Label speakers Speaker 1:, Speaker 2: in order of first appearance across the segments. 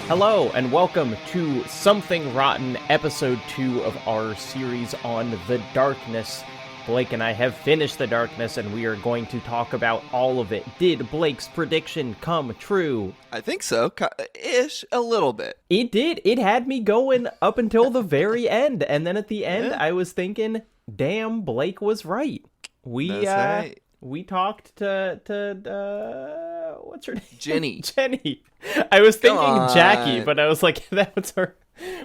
Speaker 1: Hello, and welcome to Something Rotten, Episode 2 of our series on The Darkness. Blake and I have finished The Darkness, and we are going to talk about all of it. Did Blake's prediction come true?
Speaker 2: I think so. Ish, a little bit.
Speaker 1: It did. It had me going up until the very end, and then at the end, I was thinking, damn, Blake was right. That's right. We talked to what's her name?
Speaker 2: Jenny.
Speaker 1: Jenny. I was thinking Jackie, but I was like, that was her.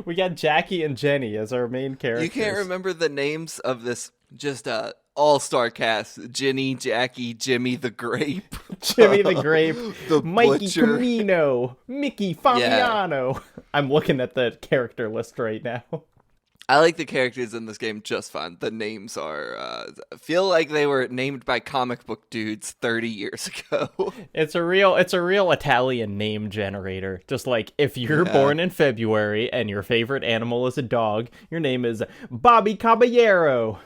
Speaker 1: We got Jackie and Jenny as our main characters.
Speaker 2: You can't remember the names of this just all-star cast. Jenny, Jackie, Jimmy the Grape.
Speaker 1: Jimmy the Grape.
Speaker 2: The
Speaker 1: Mikey
Speaker 2: Butcher.
Speaker 1: Camino. Mickey Fabiano. Yeah. I'm looking at the character list right now.
Speaker 2: I like the characters in this game just fine. The names are, feel like they were named by comic book dudes 30 years ago.
Speaker 1: It's a real Italian name generator. Just like, if you're born in February and your favorite animal is a dog, your name is Bobby Caballero.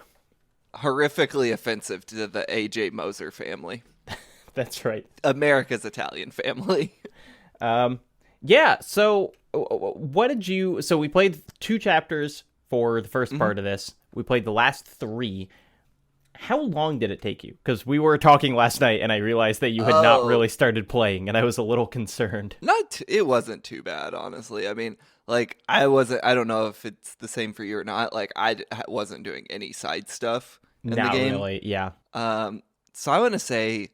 Speaker 2: Horrifically offensive to the A.J. Moser family.
Speaker 1: That's right.
Speaker 2: America's Italian family.
Speaker 1: Yeah, so so we played 2 chapters for the first part of this. We played the last 3. How long did it take you? Because we were talking last night, and I realized that you had not really started playing, and I was a little concerned.
Speaker 2: It wasn't too bad, honestly. I mean, like, I don't know if it's the same for you or not. Like, I wasn't doing any side stuff in the game.
Speaker 1: Not really, yeah.
Speaker 2: So I want to say a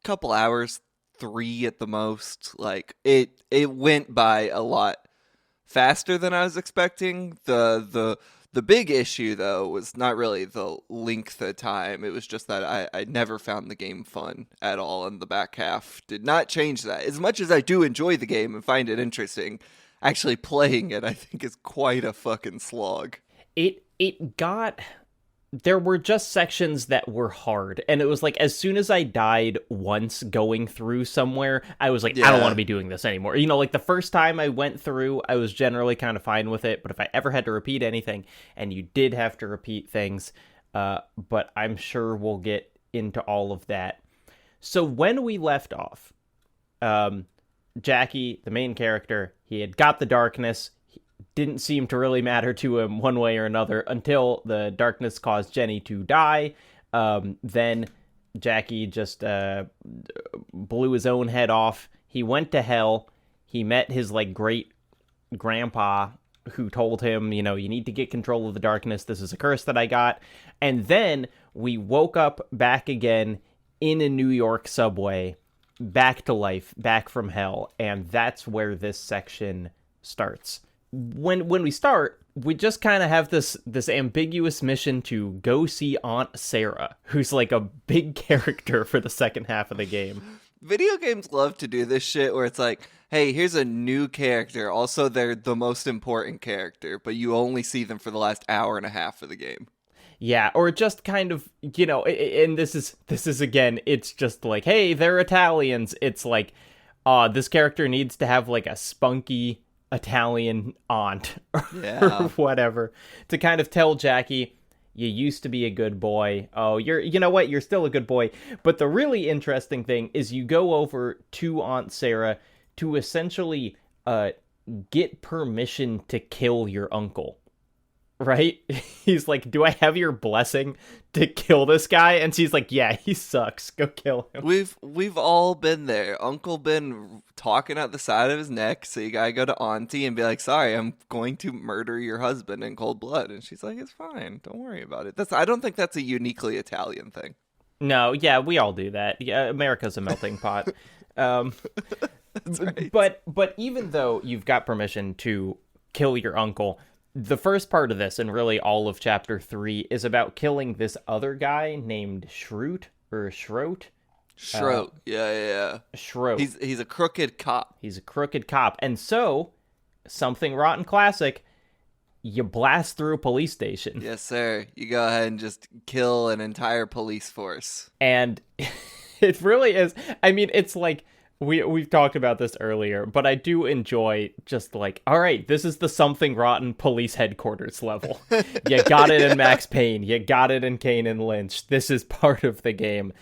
Speaker 2: couple hours, 3 at the most. Like, it went by a lot faster than I was expecting. The big issue, though, was not really the length of time. It was just that I never found the game fun at all, and the back half did not change that. As much as I do enjoy the game and find it interesting, actually playing it, I think, is quite a fucking slog.
Speaker 1: There were just sections that were hard, and it was like, as soon as I died once going through somewhere, I was like, I don't want to be doing this anymore. You know, like, the first time I went through, I was generally kind of fine with it, but if I ever had to repeat anything, and you did have to repeat things, but I'm sure we'll get into all of that. So when we left off, Jackie, the main character, he had got the darkness. Didn't seem to really matter to him one way or another until the darkness caused Jenny to die. Then Jackie just blew his own head off. He went to hell. He met his, like, great grandpa who told him, you know, you need to get control of the darkness. This is a curse that I got. And then we woke up back again in a New York subway, back to life, back from hell. And that's where this section starts. When we start, we just kind of have this ambiguous mission to go see Aunt Sarah, who's like a big character for the second half of the game.
Speaker 2: Video games love to do this shit where it's like, hey, here's a new character. Also, they're the most important character, but you only see them for the last hour and a half of the game.
Speaker 1: Yeah, or just kind of, you know, and this is again, it's just like, hey, they're Italians. It's like, this character needs to have like a spunky Italian aunt or whatever to kind of tell Jackie, you used to be a good boy. Oh, you know what? You're still a good boy. But the really interesting thing is you go over to Aunt Sarah to essentially get permission to kill your uncle. Right? He's like, do I have your blessing to kill this guy? And she's like, yeah, he sucks. Go kill him.
Speaker 2: We've all been there. Uncle been talking out the side of his neck, so you gotta go to Auntie and be like, sorry, I'm going to murder your husband in cold blood. And she's like, it's fine. Don't worry about it. I don't think that's a uniquely Italian thing.
Speaker 1: No, yeah, we all do that. Yeah, America's a melting pot.
Speaker 2: That's right.
Speaker 1: But even though you've got permission to kill your uncle, the first part of this, and really all of Chapter 3, is about killing this other guy named Schroet.
Speaker 2: Schroet, yeah.
Speaker 1: Schroet.
Speaker 2: He's a crooked cop.
Speaker 1: He's a crooked cop. And so, Something Rotten classic, you blast through a police station.
Speaker 2: Yes, sir. You go ahead and just kill an entire police force.
Speaker 1: And it really is, I mean, it's like, We've talked about this earlier, but I do enjoy just like, all right, this is the Something Rotten police headquarters level. You got it in Max Payne. You got it in Kane and Lynch. This is part of the game.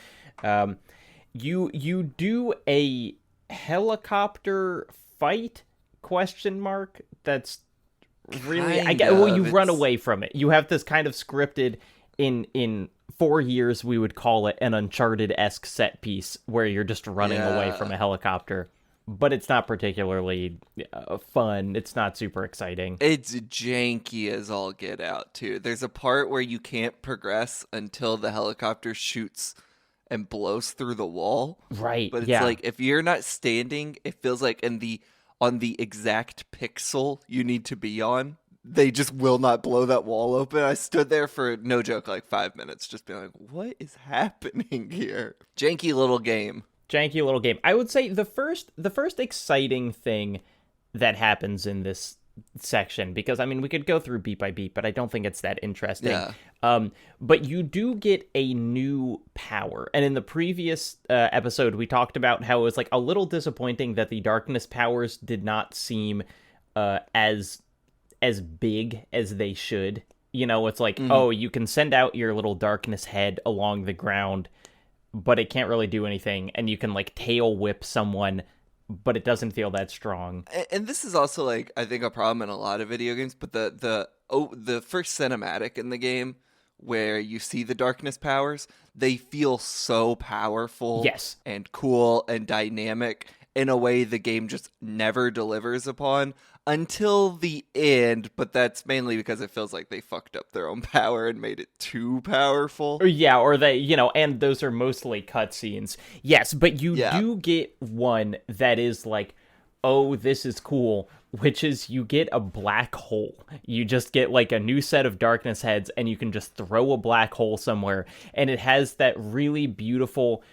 Speaker 1: You do a helicopter fight question mark that's really you run away from it. You have this kind of scripted in 4 years we would call it an Uncharted-esque set piece where you're just running away from a helicopter, but it's not particularly fun. It's not super exciting.
Speaker 2: It's janky as all get out too. There's a part where you can't progress until the helicopter shoots and blows through the wall.
Speaker 1: Right.
Speaker 2: But it's like if you're not standing, it feels like on the exact pixel you need to be on, they just will not blow that wall open. I stood there for, no joke, like 5 minutes just being like, what is happening here? Janky little game.
Speaker 1: I would say the first exciting thing that happens in this section, because I mean we could go through beat by beat, but I don't think it's that interesting.
Speaker 2: Yeah.
Speaker 1: But you do get a new power, and in the previous episode we talked about how it was like a little disappointing that the darkness powers did not seem as big as they should. You know, it's like, oh, you can send out your little darkness head along the ground, but it can't really do anything, and you can like tail whip someone, but it doesn't feel that strong.
Speaker 2: And this is also like, I think, a problem in a lot of video games, but the first cinematic in the game where you see the darkness powers, they feel so powerful,
Speaker 1: yes,
Speaker 2: and cool and dynamic in a way the game just never delivers upon until the end, but that's mainly because it feels like they fucked up their own power and made it too powerful.
Speaker 1: Yeah, or they, you know, and those are mostly cutscenes. Yes, but you do get one that is like, oh, this is cool, which is you get a black hole. You just get like a new set of darkness heads, and you can just throw a black hole somewhere, and it has that really beautiful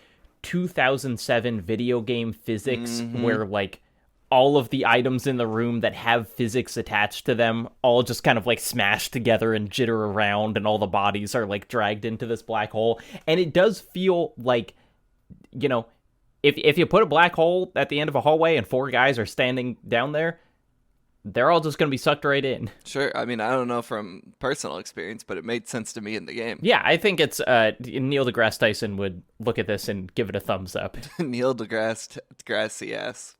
Speaker 1: 2007 video game physics where like all of the items in the room that have physics attached to them all just kind of like smash together and jitter around, and all the bodies are like dragged into this black hole. And it does feel like, you know, if you put a black hole at the end of a hallway and 4 guys are standing down there, they're all just going to be sucked right in.
Speaker 2: Sure. I mean, I don't know from personal experience, but it made sense to me in the game.
Speaker 1: Yeah, I think it's Neil deGrasse Tyson would look at this and give it a thumbs up.
Speaker 2: Neil deGrasse yes.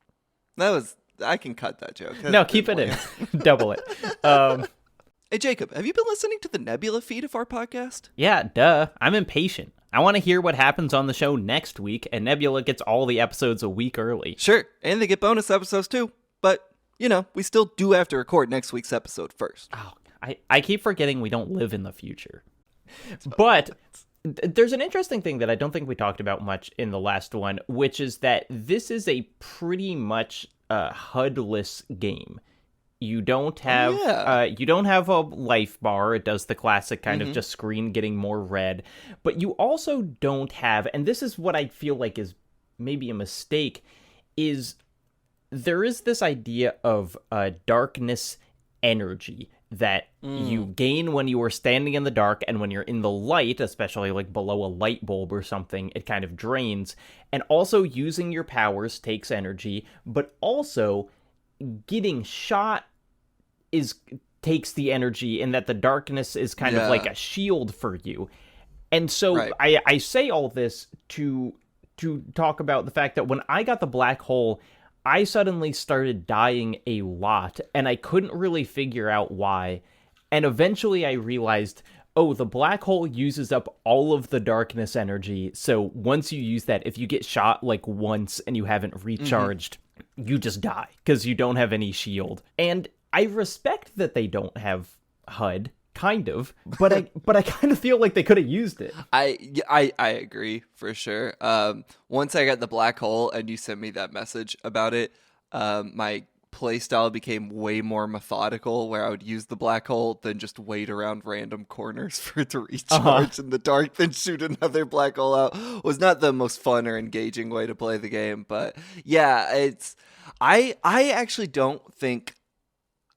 Speaker 2: I can cut that joke.
Speaker 1: No, keep it in. Double it.
Speaker 2: Hey, Jacob, have you been listening to the Nebula feed of our podcast?
Speaker 1: Yeah, duh. I'm impatient. I want to hear what happens on the show next week, and Nebula gets all the episodes a week early.
Speaker 2: Sure, and they get bonus episodes too. But, you know, we still do have to record next week's episode first.
Speaker 1: Oh, I keep forgetting we don't live in the future. But there's an interesting thing that I don't think we talked about much in the last one, which is that this is a pretty much HUD-less game. You don't have a life bar. It does the classic kind of just screen getting more red. But you also don't have, and this is what I feel like is maybe a mistake, is there is this idea of darkness energy that you gain when you are standing in the dark, and when you're in the light, especially like below a light bulb or something, it kind of drains. And also using your powers takes energy, but also getting shot takes the energy, in that the darkness is kind of like a shield for you. And so I say all this to talk about the fact that when I got the black hole, I suddenly started dying a lot, and I couldn't really figure out why. And eventually I realized, oh, the black hole uses up all of the darkness energy. So once you use that, if you get shot like once and you haven't recharged, you just die because you don't have any shield. And I respect that they don't have HUD, kind of, but I kind of feel like they could have used it.
Speaker 2: I agree for sure. Once I got the black hole and you sent me that message about it, my playstyle became way more methodical, where I would use the black hole, then just wait around random corners for it to recharge in the dark, then shoot another black hole out. Was not the most fun or engaging way to play the game, but yeah, it's I actually don't think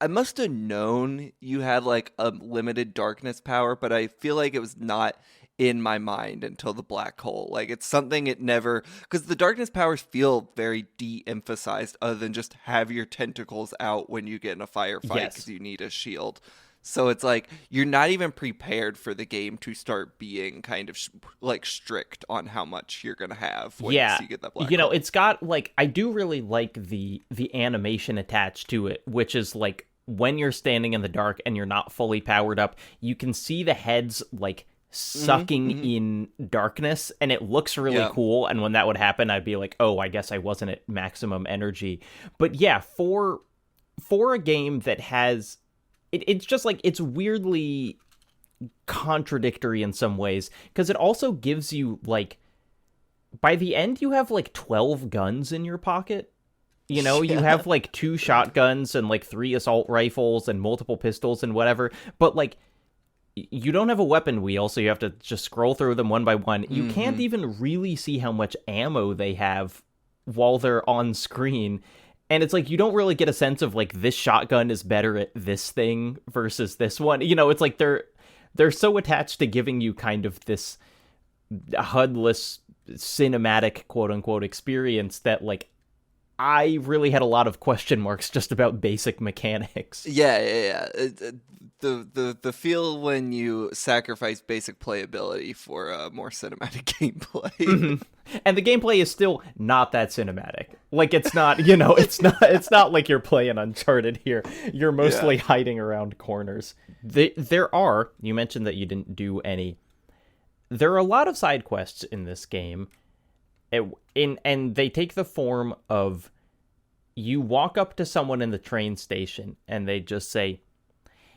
Speaker 2: I must have known you had like a limited darkness power, but I feel like it was not in my mind until the black hole. Like, it's something it never, because the darkness powers feel very de-emphasized, other than just have your tentacles out when you get in a firefight because you need a shield. So it's like you're not even prepared for the game to start being kind of like strict on how much you're gonna have when
Speaker 1: Yeah,
Speaker 2: you get that black hole.
Speaker 1: it's got like, I do really like the animation attached to it, which is like when you're standing in the dark and you're not fully powered up, you can see the heads like sucking in darkness, and it looks really cool. And when that would happen, I'd be like, oh, I guess I wasn't at maximum energy. But yeah, for a game that has it's just like, it's weirdly contradictory in some ways, because it also gives you like, by the end you have like 12 guns in your pocket. You have like 2 shotguns and like 3 assault rifles and multiple pistols and whatever, but like you don't have a weapon wheel, so you have to just scroll through them one by one. You can't even really see how much ammo they have while they're on screen. And it's like, you don't really get a sense of like, this shotgun is better at this thing versus this one. It's like they're so attached to giving you kind of this HUD-less cinematic quote unquote experience that like, I really had a lot of question marks just about basic mechanics.
Speaker 2: Yeah. The feel when you sacrifice basic playability for a more cinematic gameplay.
Speaker 1: And the gameplay is still not that cinematic. Like, it's not, it's not like you're playing Uncharted here. You're mostly hiding around corners. There are, you mentioned that you didn't do any. There are a lot of side quests in this game. And they take the form of, you walk up to someone in the train station and they just say,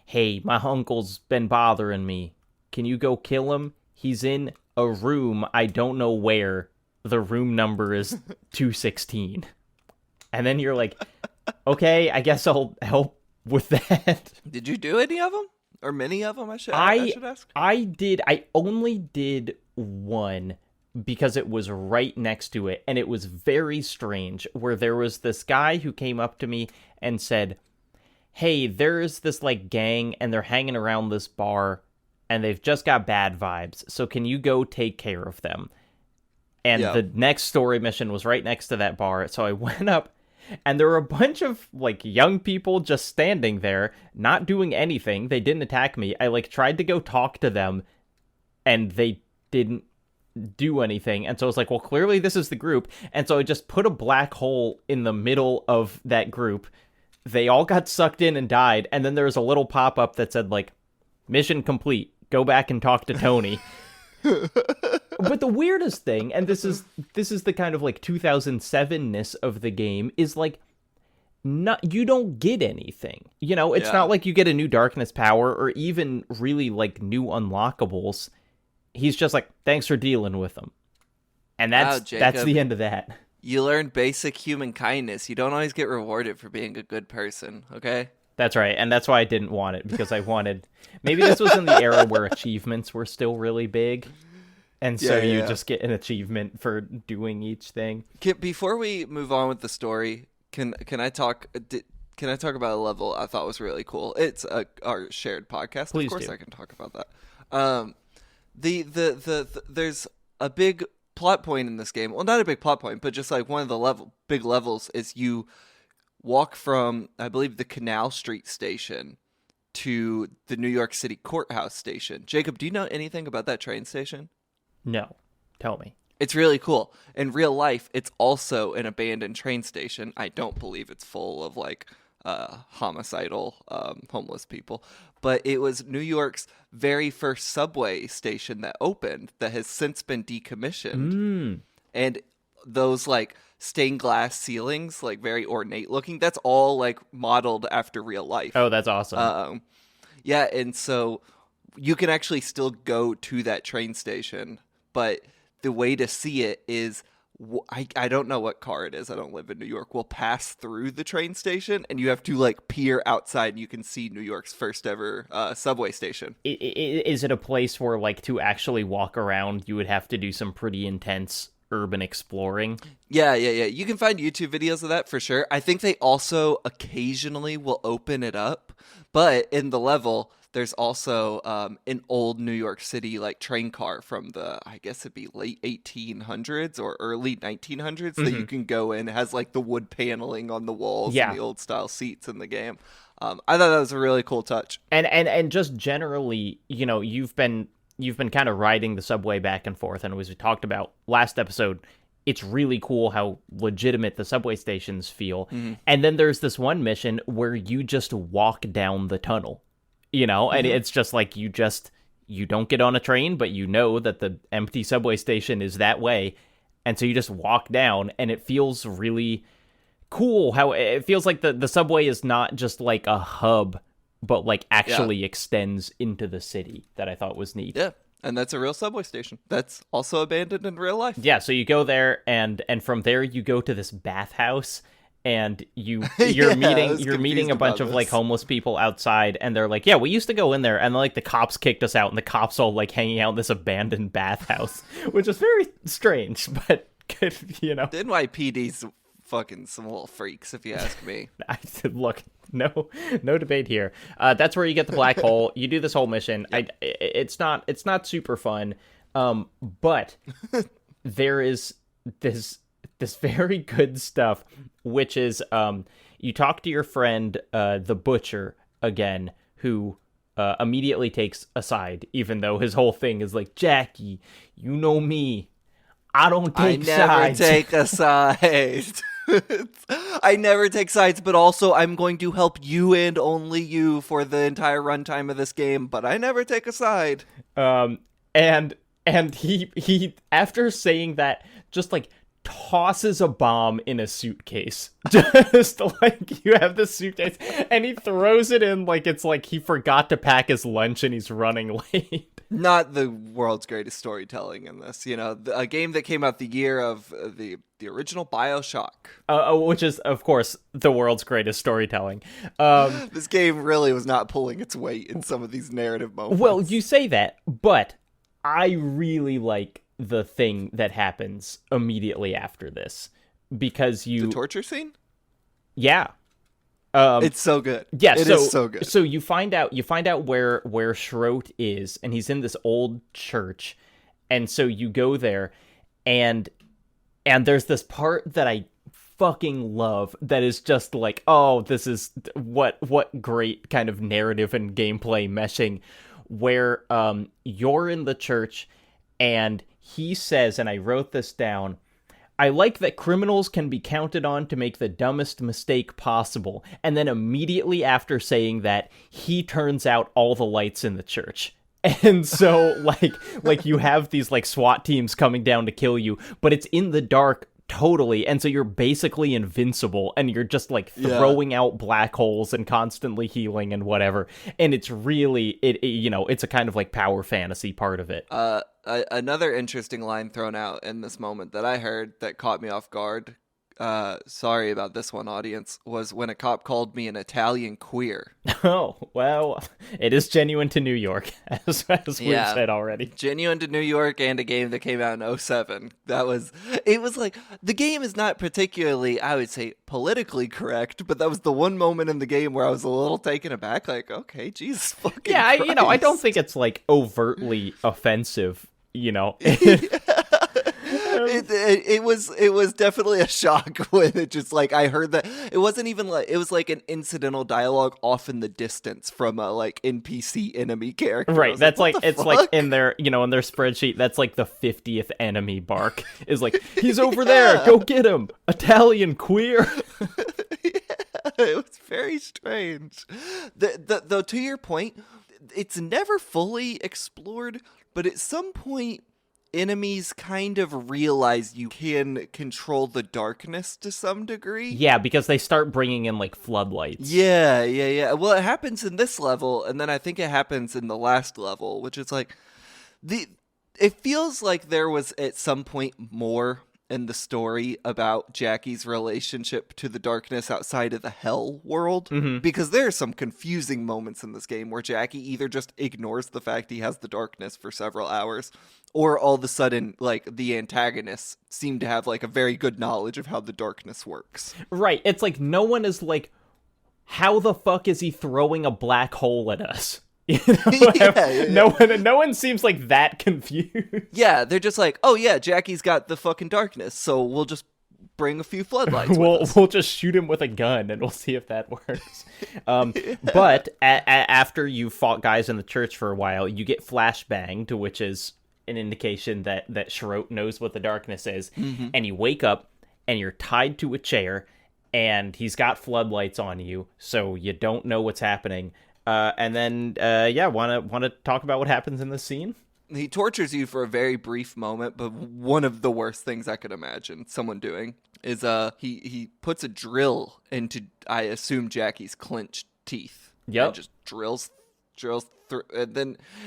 Speaker 1: hey, my uncle's been bothering me. Can you go kill him? He's in a room, I don't know where. The room number is 216. And then you're like, okay, I guess I'll help with that.
Speaker 2: Did you do any of them? Or many of them, I should ask?
Speaker 1: I only did one, because it was right next to it, and it was very strange, where there was this guy who came up to me and said, hey, there's this like gang, and they're hanging around this bar, and they've just got bad vibes, so can you go take care of them? And the next story mission was right next to that bar, so I went up, and there were a bunch of like young people just standing there, not doing anything. They didn't attack me. I like tried to go talk to them, and they didn't do anything. And so I was like, well, clearly this is the group. And so I just put a black hole in the middle of that group. They all got sucked in and died. And then there was a little pop-up that said like, mission complete, go back and talk to Tony. But the weirdest thing, and this is the kind of like 2007-ness of the game, is like, you don't get anything. It's not like you get a new darkness power or even really like new unlockables. He's just like, thanks for dealing with them. And that's the end of that.
Speaker 2: You learn basic human kindness. You don't always get rewarded for being a good person, okay?
Speaker 1: That's right. And that's why I didn't want it, because I wanted... Maybe this was in the era where achievements were still really big. And so you just get an achievement for doing each thing.
Speaker 2: Before we move on with the story, can I talk about a level I thought was really cool? It's our shared podcast.
Speaker 1: Please
Speaker 2: of course
Speaker 1: do.
Speaker 2: I can talk about that. There's a big plot point in this game. Well, not a big plot point, but just like one of the big levels is you walk from, I believe, the Canal Street station to the New York City courthouse station. Jacob, do you know anything about that train station?
Speaker 1: No. Tell me.
Speaker 2: It's really cool. In real life, it's also an abandoned train station. I don't believe it's full of like homicidal homeless people, but it was New York's very first subway station that opened that has since been decommissioned. And those like stained glass ceilings, like very ornate looking, that's all like modeled after real life.
Speaker 1: Oh, that's awesome.
Speaker 2: Yeah, and so you can actually still go to that train station, but the way to see it is, I don't know what car it is, I don't live in New York, will pass through the train station, and you have to like peer outside and you can see New York's first ever subway station.
Speaker 1: Is it a place where like to actually walk around you would have to do some pretty intense urban exploring?
Speaker 2: Yeah. You can find YouTube videos of that for sure. I think they also occasionally will open it up, but in the level, there's also an old New York City like train car from the, I guess it'd be late 1800s or early 1900s that you can go in. It has like the wood paneling on the walls and the old style seats in the game. I thought that was a really cool touch.
Speaker 1: And just generally, you know, you've been kind of riding the subway back and forth, and as we talked about last episode, it's really cool how legitimate the subway stations feel. And then there's this one mission where you just walk down the tunnel, you know, and it's just like you don't get on a train, but you know that the empty subway station is that way. And so you just walk down, and it feels really cool how it feels like the subway is not just like a hub, but like actually extends into the city. That I thought was neat.
Speaker 2: Yeah. And that's a real subway station. That's also abandoned in real life.
Speaker 1: Yeah, so you go there, and from there you go to this bathhouse, and you're meeting a bunch of like homeless people outside, and they're like, yeah, we used to go in there, and like the cops kicked us out, and the cops all like hanging out in this abandoned bathhouse, which is very strange, but good, you know.
Speaker 2: The NYPD's fucking some little freaks, if you ask me.
Speaker 1: I said, look, no debate here. That's where you get the black hole. You do this whole mission. Yep. It's not super fun, but there is this very good stuff, which is you talk to your friend the butcher again, who immediately takes a side, even though his whole thing is like, Jackie, you know me, I never
Speaker 2: take a side. I never take sides, but also I'm going to help you and only you for the entire runtime of this game, but I never take a side.
Speaker 1: And he after saying that, just like tosses a bomb in a suitcase. Just like, you have this suitcase, and he throws it in like it's like he forgot to pack his lunch and he's running late.
Speaker 2: Not the world's greatest storytelling in this, you know, a game that came out the year of the original BioShock.
Speaker 1: Which is, of course, the world's greatest storytelling.
Speaker 2: This game really was not pulling its weight in some of these narrative moments.
Speaker 1: Well, you say that, but I really like the thing that happens immediately after this, because
Speaker 2: the torture scene?
Speaker 1: Yeah.
Speaker 2: It's so good.
Speaker 1: Yeah,
Speaker 2: it is so good.
Speaker 1: So you find out where Schroet is, and he's in this old church, and so you go there, and there's this part that I fucking love that is just like, oh, this is what great kind of narrative and gameplay meshing, where you're in the church, and he says, and I wrote this down, I like that criminals can be counted on to make the dumbest mistake possible. And then immediately after saying that, he turns out all the lights in the church. And so like you have these like SWAT teams coming down to kill you, but it's in the dark totally. And so you're basically invincible, and you're just like throwing out black holes and constantly healing and whatever. And it's really, you know, it's a kind of like power fantasy part of it.
Speaker 2: Another interesting line thrown out in this moment that I heard that caught me off guard, sorry about this one, audience, was when a cop called me an Italian queer.
Speaker 1: Oh, well, it is genuine to New York, as we've said already.
Speaker 2: Genuine to New York, and a game that came out in 2007. It was like, the game is not particularly, I would say, politically correct, but that was the one moment in the game where I was a little taken aback, like, okay, Jesus fucking Christ.
Speaker 1: You know, I don't think it's like overtly offensive, you know.
Speaker 2: It was definitely a shock when it just like I heard that. It wasn't even like, it was like an incidental dialogue off in the distance from a like NPC enemy character.
Speaker 1: Right, that's like it's fuck? Like in their, you know, in their spreadsheet, that's like the 50th enemy bark is like, he's over there, go get him, Italian queer.
Speaker 2: It was very strange. Though, to your point, it's never fully explored, but at some point enemies kind of realize you can control the darkness to some degree.
Speaker 1: Yeah, because they start bringing in like floodlights.
Speaker 2: Yeah. Well, it happens in this level, and then I think it happens in the last level, which is like it feels like there was at some point more in the story about Jackie's relationship to the darkness outside of the hell world, because there are some confusing moments in this game where Jackie either just ignores the fact he has the darkness for several hours, or all of a sudden, like, the antagonists seem to have like a very good knowledge of how the darkness works.
Speaker 1: Right. It's like no one is like, how the fuck is he throwing a black hole at us? You know,
Speaker 2: Yeah.
Speaker 1: no one seems like that confused.
Speaker 2: Yeah, they're just like, oh yeah, Jackie's got the fucking darkness, so we'll just bring a few floodlights with us.
Speaker 1: We'll just shoot him with a gun and we'll see if that works. But after you fought guys in the church for a while, you get flashbanged, which is an indication that Schroet knows what the darkness is.
Speaker 2: Mm-hmm.
Speaker 1: And you wake up and you're tied to a chair and he's got floodlights on you, so you don't know what's happening. And then, want to talk about what happens in this scene?
Speaker 2: He tortures you for a very brief moment, but one of the worst things I could imagine someone doing is he puts a drill into, I assume, Jackie's clenched teeth.
Speaker 1: Yep.
Speaker 2: And just drills through, and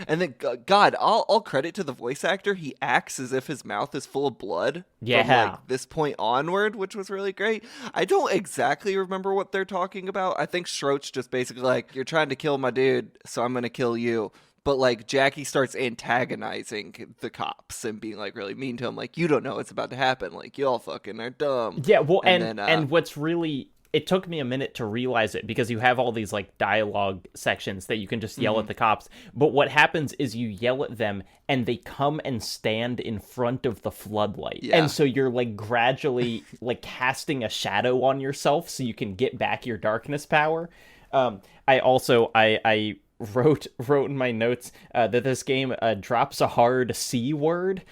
Speaker 2: then God, all credit to the voice actor. He acts as if his mouth is full of blood.
Speaker 1: Yeah.
Speaker 2: From like this point onward, which was really great. I don't exactly remember what they're talking about. I think Schroet's just basically like, you're trying to kill my dude, so I'm gonna kill you. But like Jackie starts antagonizing the cops and being like really mean to him, like, you don't know what's about to happen, like y'all fucking are dumb.
Speaker 1: Yeah, well, and what's really, it took me a minute to realize it because you have all these like dialogue sections that you can just yell at the cops. But what happens is you yell at them and they come and stand in front of the floodlight.
Speaker 2: Yeah.
Speaker 1: And so you're like gradually like casting a shadow on yourself so you can get back your darkness power. I wrote in my notes that this game drops a hard C word,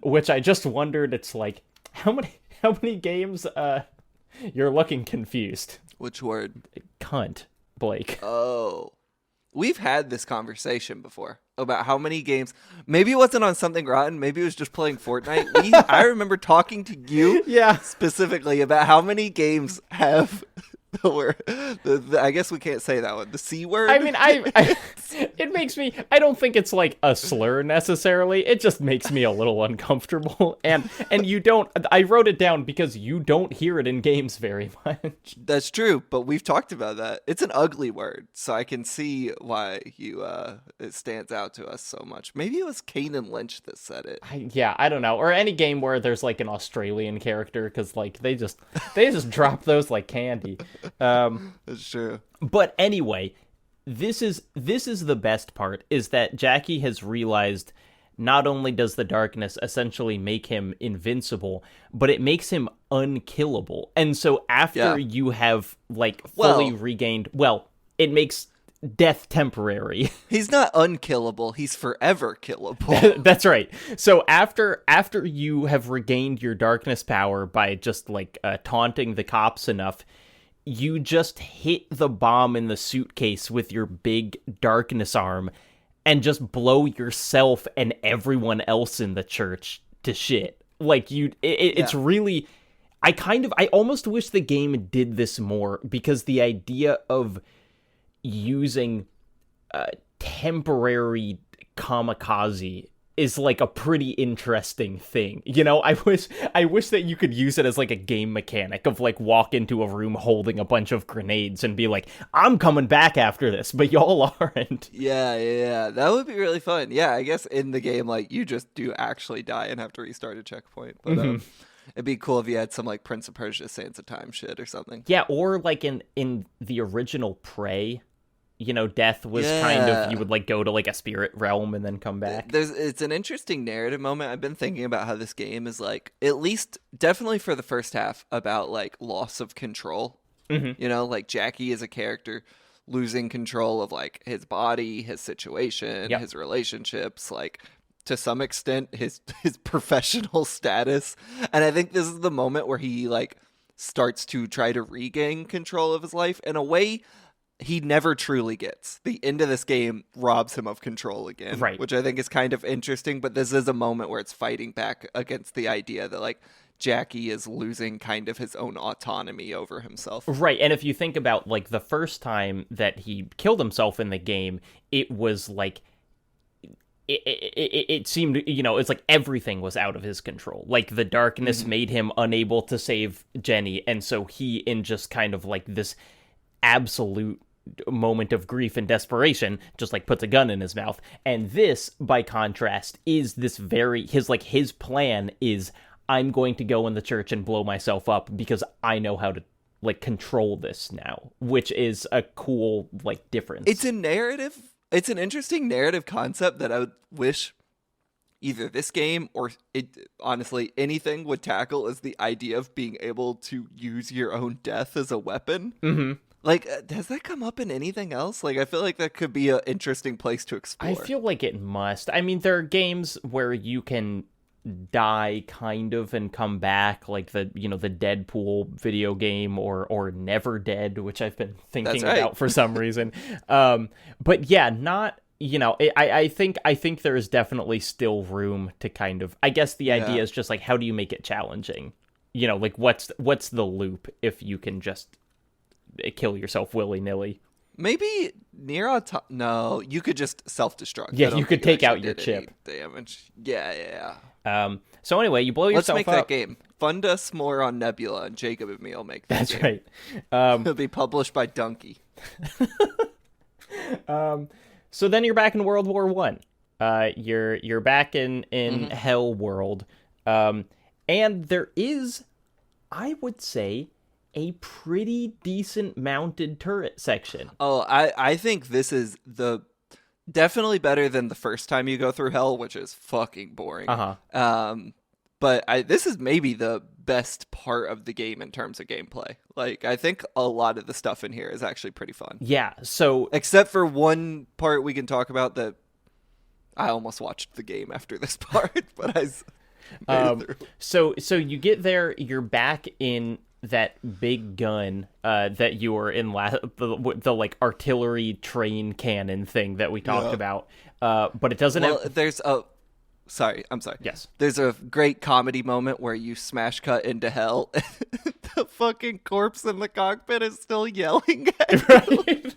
Speaker 1: which I just wondered, it's like, how many games you're looking confused.
Speaker 2: Which word?
Speaker 1: Cunt, Blake.
Speaker 2: Oh. We've had this conversation before about how many games, maybe it wasn't on Something Rotten, maybe it was just playing Fortnite. I remember talking to you specifically about how many games have the word, I guess we can't say that one, the C word.
Speaker 1: I mean, it makes me, I don't think it's like a slur necessarily, it just makes me a little uncomfortable, and you don't, I wrote it down because you don't hear it in games very much.
Speaker 2: That's true, but we've talked about that. It's an ugly word, so I can see why it stands out to us so much. Maybe it was Kanan Lynch that said it.
Speaker 1: I don't know, or any game where there's like an Australian character, because like they just drop those like candy.
Speaker 2: That's true.
Speaker 1: But anyway, this is the best part, is that Jackie has realized not only does the darkness essentially make him invincible, but it makes him unkillable. And so after you have like fully regained, it makes death temporary.
Speaker 2: He's not unkillable, he's forever killable.
Speaker 1: That's right. So after you have regained your darkness power by just like taunting the cops enough, you just hit the bomb in the suitcase with your big darkness arm and just blow yourself and everyone else in the church to shit. Like it's really, I almost wish the game did this more, because the idea of using temporary kamikaze is like a pretty interesting thing. You know, I wish that you could use it as like a game mechanic of like walk into a room holding a bunch of grenades and be like, I'm coming back after this, but y'all aren't.
Speaker 2: Yeah. That would be really fun. Yeah, I guess in the game, like, you just do actually die and have to restart a checkpoint. But it'd be cool if you had some like Prince of Persia Sands of Time shit or something.
Speaker 1: Yeah, or like in the original Prey, you know, death was kind of, you would like go to like a spirit realm and then come back.
Speaker 2: It's an interesting narrative moment. I've been thinking about how this game is like, at least definitely for the first half, about like loss of control. You know, like Jackie is a character losing control of like his body, his situation, his relationships, like to some extent his professional status. And I think this is the moment where he like starts to try to regain control of his life in a way he never truly gets. The end of this game robs him of control again,
Speaker 1: right?
Speaker 2: Which I think is kind of interesting, but this is a moment where it's fighting back against the idea that like Jackie is losing kind of his own autonomy over himself.
Speaker 1: Right, and if you think about like the first time that he killed himself in the game, it was like it seemed, you know, it's like everything was out of his control. Like the darkness made him unable to save Jenny, and so he, in just kind of like this absolute moment of grief and desperation, just like puts a gun in his mouth. And this, by contrast, is this his plan is, I'm going to go in the church and blow myself up because I know how to like control this now, which is a cool like difference.
Speaker 2: It's a narrative. It's an interesting narrative concept that I would wish either this game or honestly anything would tackle, is the idea of being able to use your own death as a weapon.
Speaker 1: Mm-hmm.
Speaker 2: Like, does that come up in anything else? Like, I feel like that could be an interesting place to explore.
Speaker 1: I feel like it must. I mean, there are games where you can die kind of and come back, like the Deadpool video game, or Never Dead, which I've been thinking about for some reason. But yeah, not, I think there is definitely still room to kind of, I guess the idea is just like, how do you make it challenging? Like what's the loop if you can just kill yourself willy-nilly?
Speaker 2: Maybe no, you could just self-destruct.
Speaker 1: Yeah, you could take out your chip.
Speaker 2: Damage. Yeah.
Speaker 1: So anyway, you blow yourself up.
Speaker 2: Let's make that game. Fund us more on Nebula, and Jacob and me will make that game.
Speaker 1: That's right.
Speaker 2: It'll be published by Donkey.
Speaker 1: So then you're back in World War One. You're back in Hell World. And there is, I would say, a pretty decent mounted turret section.
Speaker 2: Oh, I think this is definitely better than the first time you go through Hell, which is fucking boring. But this is maybe the best part of the game in terms of gameplay. Like, I think a lot of the stuff in here is actually pretty fun.
Speaker 1: Yeah, so...
Speaker 2: Except for one part we can talk about that I almost watched the game after this part, but I made it through.
Speaker 1: So you get there, you're back in that big gun that you were in the like artillery train cannon thing that we talked about. But it doesn't have...
Speaker 2: I'm sorry.
Speaker 1: Yes.
Speaker 2: There's a great comedy moment where you smash cut into Hell. The fucking corpse in the cockpit is still yelling at you.
Speaker 1: Right?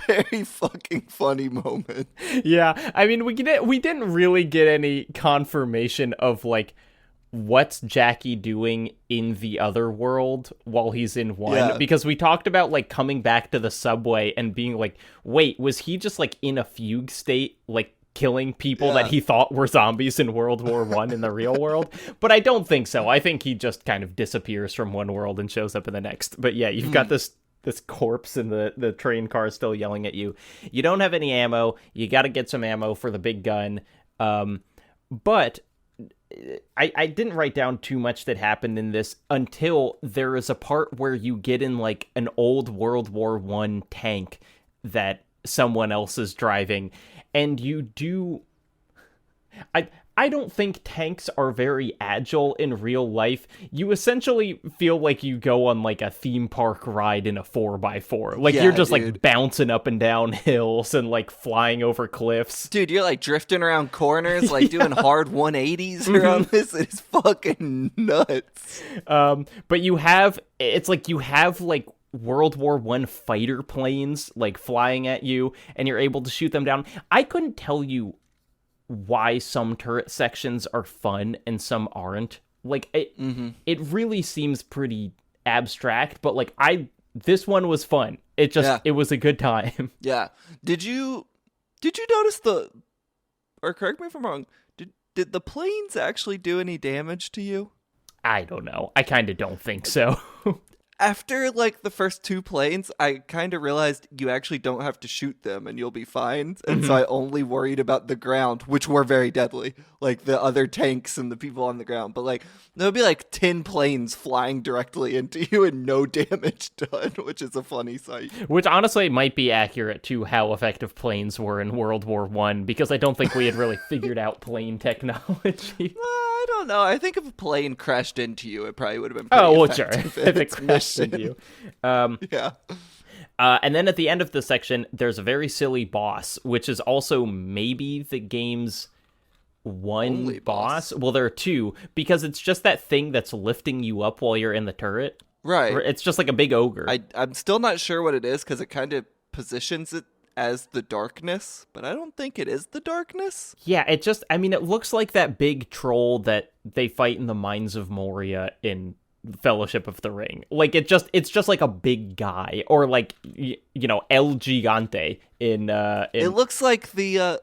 Speaker 2: Very fucking funny moment.
Speaker 1: Yeah, I mean, we didn't really get any confirmation of like what's Jackie doing in the other world while he's in one, because we talked about like coming back to the subway and being like, wait, was he just like in a fugue state, like killing people that he thought were zombies in World War One in the real world? But I don't think so. I think he just kind of disappears from one world and shows up in the next. But yeah, you've got this corpse in the train car still yelling at you. You don't have any ammo. You got to get some ammo for the big gun. But I didn't write down too much that happened in this until there is a part where you get in like an old World War One tank that someone else is driving, and you do... I don't think tanks are very agile in real life. You essentially feel like you go on like a theme park ride in a 4x4. Like you're just like bouncing up and down hills and like flying over cliffs.
Speaker 2: Dude, you're like drifting around corners, like doing hard 180s around this. It's fucking nuts.
Speaker 1: But you have like World War One fighter planes like flying at you, and you're able to shoot them down. I couldn't tell you why some turret sections are fun and some aren't. Like it really seems pretty abstract, but like this one was fun. It just it was a good time.
Speaker 2: Yeah. Did you notice or correct me if I'm wrong, did the planes actually do any damage to you?
Speaker 1: I don't know. I kind of don't think so.
Speaker 2: After, like, the first two planes, I kind of realized you actually don't have to shoot them and you'll be fine. And so I only worried about the ground, which were very deadly. Like, the other tanks and the people on the ground. But, like, there'll be, like, 10 planes flying directly into you and no damage done, which is a funny sight.
Speaker 1: Which, honestly, might be accurate to how effective planes were in World War One, because I don't think we had really figured out plane technology.
Speaker 2: I don't know. I think if a plane crashed into you, it probably would have been pretty effective.
Speaker 1: Sure. If it crashed into you.
Speaker 2: Yeah.
Speaker 1: And then at the end of the section, there's a very silly boss, which is also maybe the game's one
Speaker 2: only
Speaker 1: boss. Well, there are two, because it's just that thing that's lifting you up while you're in the turret.
Speaker 2: Right.
Speaker 1: It's just like a big ogre.
Speaker 2: I'm still not sure what it is, because it kind of positions it as the darkness, but I don't think it is the darkness.
Speaker 1: Yeah, it looks like that big troll that they fight in the Mines of Moria in Fellowship of the Ring. Like it's just like a big guy, or like El Gigante in
Speaker 2: It looks like the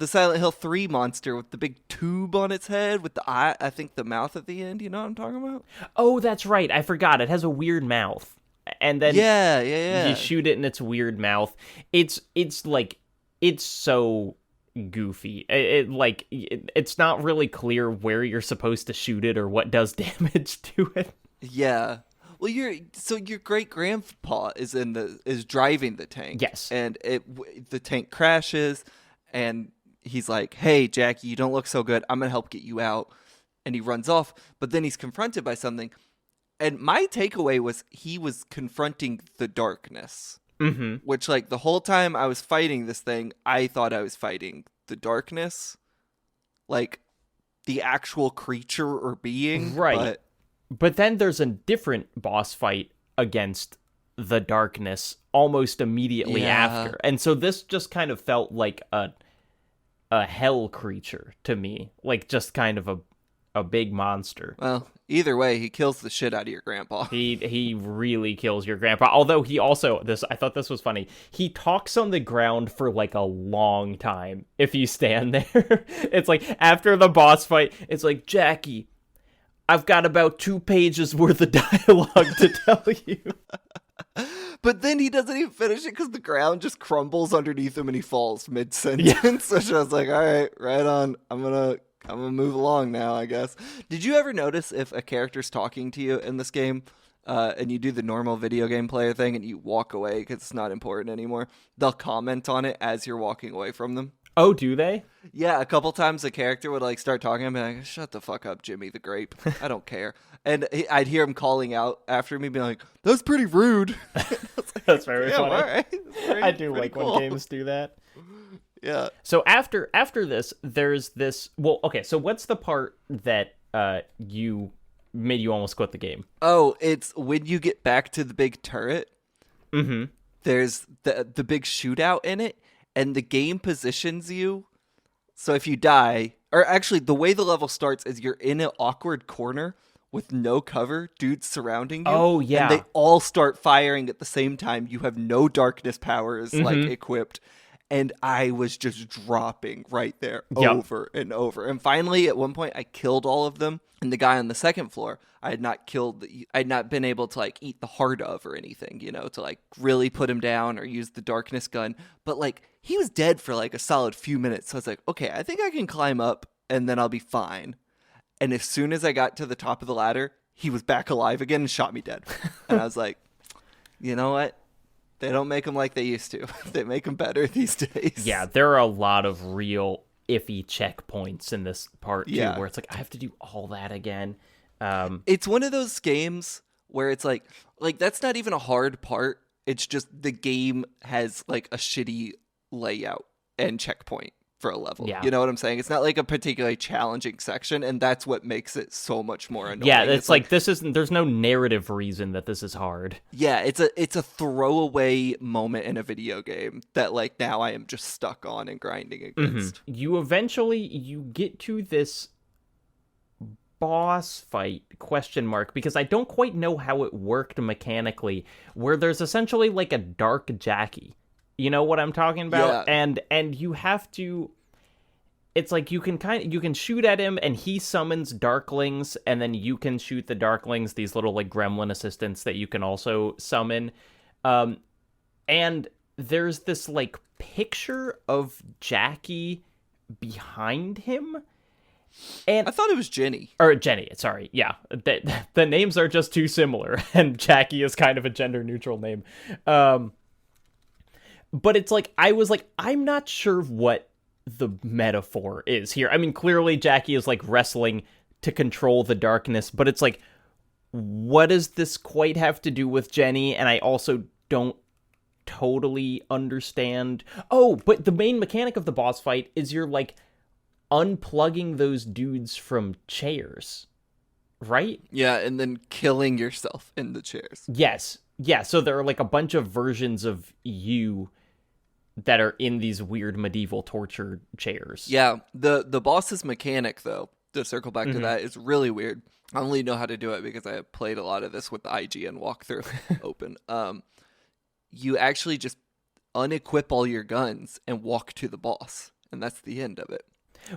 Speaker 2: Silent Hill 3 monster with the big tube on its head with the eye, I think the mouth at the end. You know what I'm talking about?
Speaker 1: Oh, that's right. I forgot. It has a weird mouth. and then you
Speaker 2: Yeah.
Speaker 1: shoot it in its weird mouth. It's like it's so goofy. It's not really clear where you're supposed to shoot it or what does damage to it.
Speaker 2: Yeah. Well, your great grandpa is driving the tank.
Speaker 1: Yes.
Speaker 2: And the tank crashes, and he's like, "Hey, Jackie, you don't look so good. I'm gonna help get you out." And he runs off, but then he's confronted by something. And my takeaway was he was confronting the darkness, which, like, the whole time I was fighting this thing, I thought I was fighting the darkness, like the actual creature or being,
Speaker 1: right? But then there's a different boss fight against the darkness almost immediately after. And so this just kind of felt like a hell creature to me, like just kind of a big monster.
Speaker 2: Well, either way, he kills the shit out of your grandpa.
Speaker 1: He really kills your grandpa. Although he also, I thought this was funny, he talks on the ground for like a long time if you stand there. It's like after the boss fight, it's like, Jackie, I've got about 2 pages worth of dialogue to tell you.
Speaker 2: But then he doesn't even finish it because the ground just crumbles underneath him and he falls mid-sentence. So I was like, all right, right on. I'm gonna move along now, I guess. Did you ever notice if a character's talking to you in this game, and you do the normal video game player thing and you walk away because it's not important anymore, they'll comment on it as you're walking away from them?
Speaker 1: Oh, do they?
Speaker 2: Yeah, a couple times a character would like start talking and be like, "Shut the fuck up, Jimmy the Grape. I don't care." And I'd hear him calling out after me, being like, "That's pretty rude."
Speaker 1: That's very funny.
Speaker 2: All right.
Speaker 1: I do like
Speaker 2: cool.
Speaker 1: when games do that.
Speaker 2: Yeah.
Speaker 1: So after this, there's this. Well, okay. So what's the part that you made you almost quit the game?
Speaker 2: Oh, it's when you get back to the big turret.
Speaker 1: Mm-hmm.
Speaker 2: There's the big shootout in it. And the game positions you, so if you die, or actually the way the level starts is you're in an awkward corner with no cover, dudes surrounding you.
Speaker 1: Oh, yeah.
Speaker 2: And they all start firing at the same time. You have no darkness powers like equipped. And I was just dropping right there over and over. And finally, at one point, I killed all of them. And the guy on the second floor, I had not been able to like eat the heart of or anything, to like really put him down or use the darkness gun. But like he was dead for like a solid few minutes. So I was like, okay, I think I can climb up and then I'll be fine. And as soon as I got to the top of the ladder, he was back alive again and shot me dead. And I was like, you know what? They don't make them like they used to. They make them better these days.
Speaker 1: Yeah, there are a lot of real iffy checkpoints in this part, too, where it's like, I have to do all that again.
Speaker 2: It's one of those games where it's like that's not even a hard part. It's just the game has like a shitty layout and checkpoint for a level.
Speaker 1: Yeah.
Speaker 2: You know what I'm saying? It's not like a particularly challenging section, and that's what makes it so much more annoying.
Speaker 1: Yeah, it's like there's no narrative reason that this is hard.
Speaker 2: Yeah, it's a throwaway moment in a video game that like now I am just stuck on and grinding against.
Speaker 1: You eventually get to this boss fight ? Because I don't quite know how it worked mechanically, where there's essentially like a dark Jackie. You know what I'm talking about?
Speaker 2: Yeah.
Speaker 1: And you have to, it's like you can shoot at him and he summons darklings, and then you can shoot the darklings, these little like gremlin assistants that you can also summon. And there's this like picture of Jackie behind him. And
Speaker 2: I thought it was Jenny.
Speaker 1: Or Jenny, sorry. Yeah. The names are just too similar, and Jackie is kind of a gender neutral name. But it's like, I was like, I'm not sure what the metaphor is here. I mean, clearly Jackie is like wrestling to control the darkness, but it's like, what does this quite have to do with Jenny? And I also don't totally understand. Oh, but the main mechanic of the boss fight is you're like unplugging those dudes from chairs, right?
Speaker 2: Yeah, and then killing yourself in the chairs.
Speaker 1: Yes. Yeah, so there are like a bunch of versions of you that are in these weird medieval torture chairs.
Speaker 2: Yeah, the boss's mechanic, though, to circle back to that, is really weird. I only know how to do it because I have played a lot of this with the IGN walkthrough open. You actually just unequip all your guns and walk to the boss, and that's the end of it.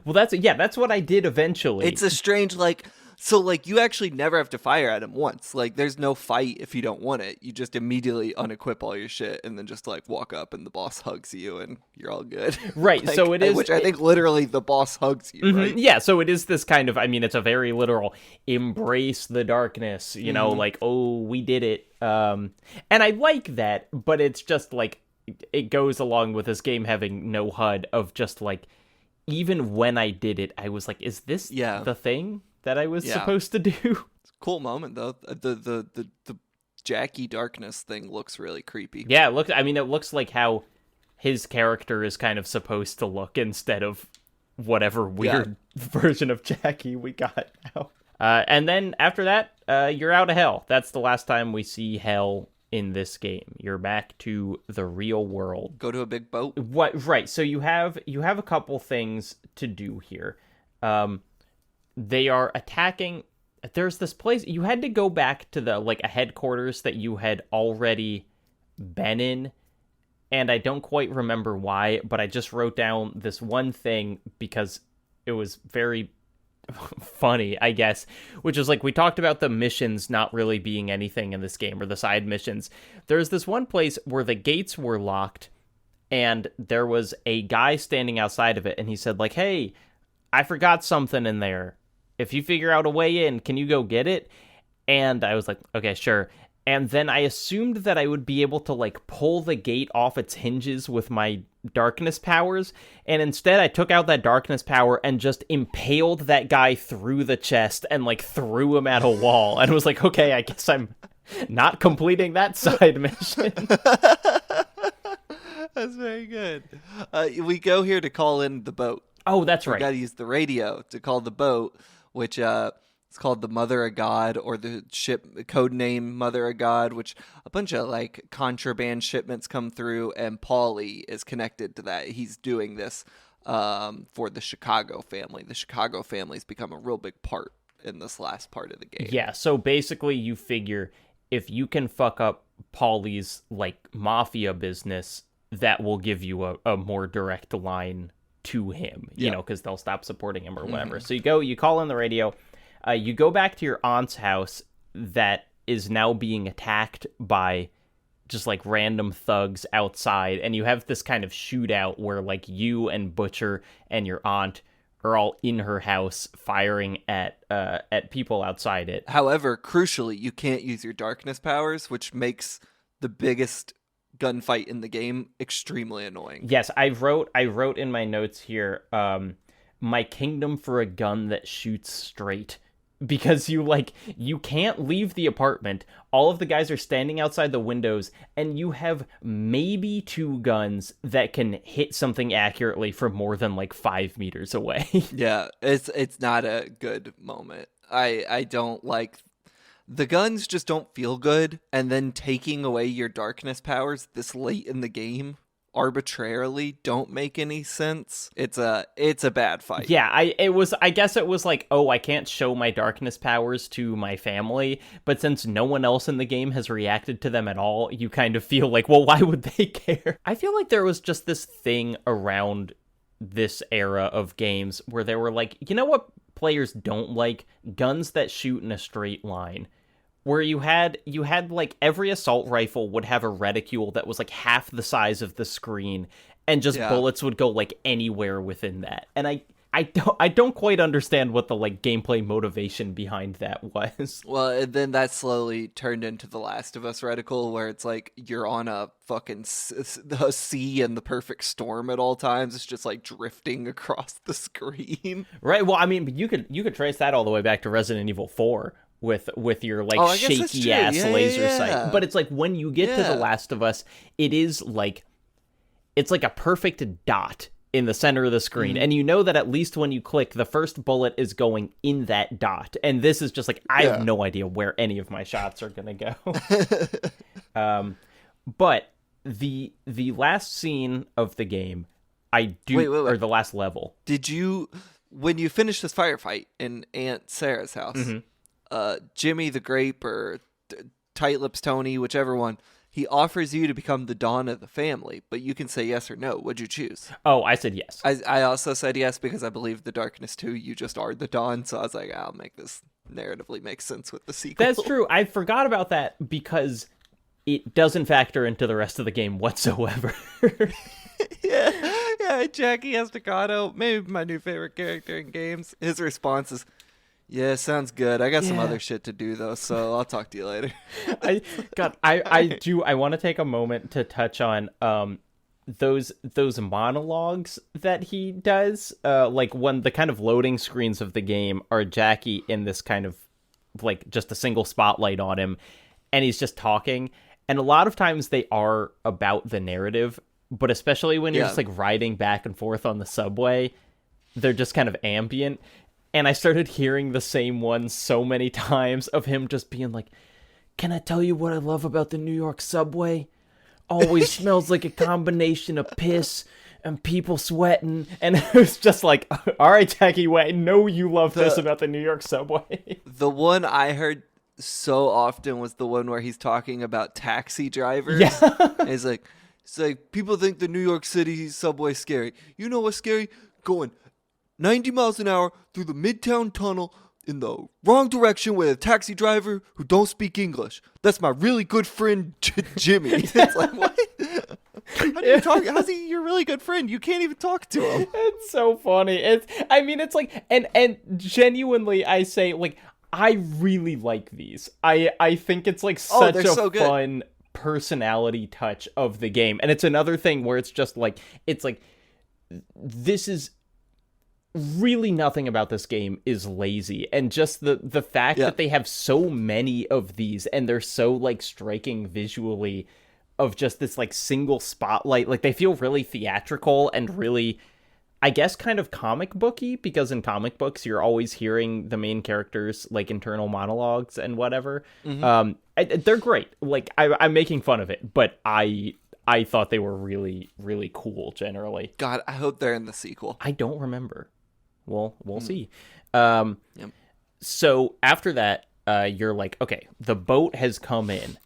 Speaker 1: Well, that's what I did eventually.
Speaker 2: It's a strange, like, So, like, you actually never have to fire at him once. Like, there's no fight if you don't want it. You just immediately unequip all your shit and then just, like, walk up and the boss hugs you and you're all good.
Speaker 1: Right,
Speaker 2: Like,
Speaker 1: so it is...
Speaker 2: Which I think literally the boss hugs you, right?
Speaker 1: Yeah, so it is this kind of, I mean, it's a very literal embrace the darkness, you know, like, oh, we did it. And I like that, but it's just, like, it goes along with this game having no HUD of just, like, even when I did it, I was like, is this the thing that I was supposed to do?
Speaker 2: It's a cool moment, though. The Jackie darkness thing looks really creepy.
Speaker 1: Yeah, it looks like how his character is kind of supposed to look instead of whatever weird version of Jackie we got now. And then after that, you're out of hell. That's the last time we see hell in this game. You're back to the real world.
Speaker 2: Go to a big boat.
Speaker 1: Right. So you have a couple things to do here. They are attacking. There's this place you had to go back to the a headquarters that you had already been in, and I don't quite remember why, but I just wrote down this one thing because it was very funny, I guess, which is we talked about the missions not really being anything in this game, or the side missions. There's this one place where the gates were locked and there was a guy standing outside of it, and he said hey, I forgot something in there. If you figure out a way in, can you go get it? And I was like, okay, sure. And then I assumed that I would be able to pull the gate off its hinges with my darkness powers, and instead I took out that darkness power and just impaled that guy through the chest and threw him at a wall, and was like, okay, I guess I'm not completing that side mission.
Speaker 2: That's very good. We go here to call in the boat.
Speaker 1: Oh, that's right.
Speaker 2: We gotta use the radio to call the boat, which it's called the Mother of God, or the ship code name Mother of God, which a bunch of contraband shipments come through, and Paulie is connected to that. He's doing this for the Chicago family. The Chicago family's become a real big part in this last part of the game.
Speaker 1: Yeah, so basically you figure if you can fuck up Paulie's mafia business, that will give you a more direct line to him, you know, because they'll stop supporting him or whatever. So you call in the radio. You go back to your aunt's house that is now being attacked by just random thugs outside, and you have this kind of shootout where you and Butcher and your aunt are all in her house firing at people outside it.
Speaker 2: However, crucially, you can't use your darkness powers, which makes the biggest gunfight in the game extremely annoying.
Speaker 1: Yes, I wrote in my notes here, my kingdom for a gun that shoots straight. Because you can't leave the apartment. All of the guys are standing outside the windows, and you have maybe 2 guns that can hit something accurately from more than 5 meters away.
Speaker 2: Yeah, it's not a good moment. I don't like... The guns just don't feel good, and then taking away your darkness powers this late in the game arbitrarily don't make any sense. It's a bad fight.
Speaker 1: Yeah, I guess it was oh, I can't show my darkness powers to my family, but since no one else in the game has reacted to them at all, you kind of feel well, why would they care? I feel there was just this thing around this era of games where they were you know what players don't like? Guns that shoot in a straight line. Where you had every assault rifle would have a reticule that was half the size of the screen, and just bullets would go anywhere within that. And I don't quite understand what the gameplay motivation behind that was.
Speaker 2: Well, and then that slowly turned into The Last of Us reticle, where it's you're on a fucking the sea in the perfect storm at all times. It's just drifting across the screen.
Speaker 1: Right. Well, I mean, you could trace that all the way back to Resident Evil 4. With your shaky ass laser sight. But it's when you get to The Last of Us, it is it's a perfect dot in the center of the screen. And you know that at least when you click, the first bullet is going in that dot. And this is just I have no idea where any of my shots are gonna go. But the last scene of the game,
Speaker 2: wait.
Speaker 1: Or the last level.
Speaker 2: Did you, when you finish this firefight in Aunt Sarah's house, Jimmy the Grape or Tight Lips Tony, whichever one, he offers you to become the Dawn of the family, but you can say yes or no. What'd you choose?
Speaker 1: Oh, I said yes.
Speaker 2: I also said yes because I believe the Darkness 2, you just are the Dawn, so I was I'll make this narratively makes sense with the sequel.
Speaker 1: That's true. I forgot about that because it doesn't factor into the rest of the game whatsoever.
Speaker 2: Yeah, Jackie Estacado, maybe my new favorite character in games. His response is, yeah, sounds good. I got some other shit to do, though, so I'll talk to you later.
Speaker 1: I want to take a moment to touch on those monologues that he does. Like when the kind of loading screens of the game are Jackie in this kind of like just a single spotlight on him, and he's just talking. And a lot of times they are about the narrative, but especially when you're just like riding back and forth on the subway, they're just kind of ambient. And I started hearing the same one so many times of him just being like, can I tell you what I love about the New York subway? Always smells like a combination of piss and people sweating. And it was just like, all right, Jackie, I know you love this about the New York subway.
Speaker 2: The one I heard so often was the one where he's talking about taxi drivers.
Speaker 1: Yeah.
Speaker 2: And it's like, people think the New York City subway is scary. You know what's scary? Going 90 miles an hour through the Midtown Tunnel in the wrong direction with a taxi driver who don't speak English. That's my really good friend, Jimmy. It's like, what? How do you talk? How's he your really good friend? You can't even talk to him.
Speaker 1: It's so funny. It's like, and genuinely, I say, like, I really like these. I think it's like such a fun personality touch of the game. And it's another thing where it's just like, this is really nothing about this game is lazy, and just the fact that they have so many of these and they're so like striking visually of just this like single spotlight, like they feel really theatrical and really, I guess, kind of comic booky, because in comic books you're always hearing the main characters like internal monologues and whatever. They're great. Like I'm making fun of it, but I thought they were really, really cool generally.
Speaker 2: God, I hope they're in the sequel.
Speaker 1: I don't remember. We'll see. So after that, you're like, okay, the boat has come in,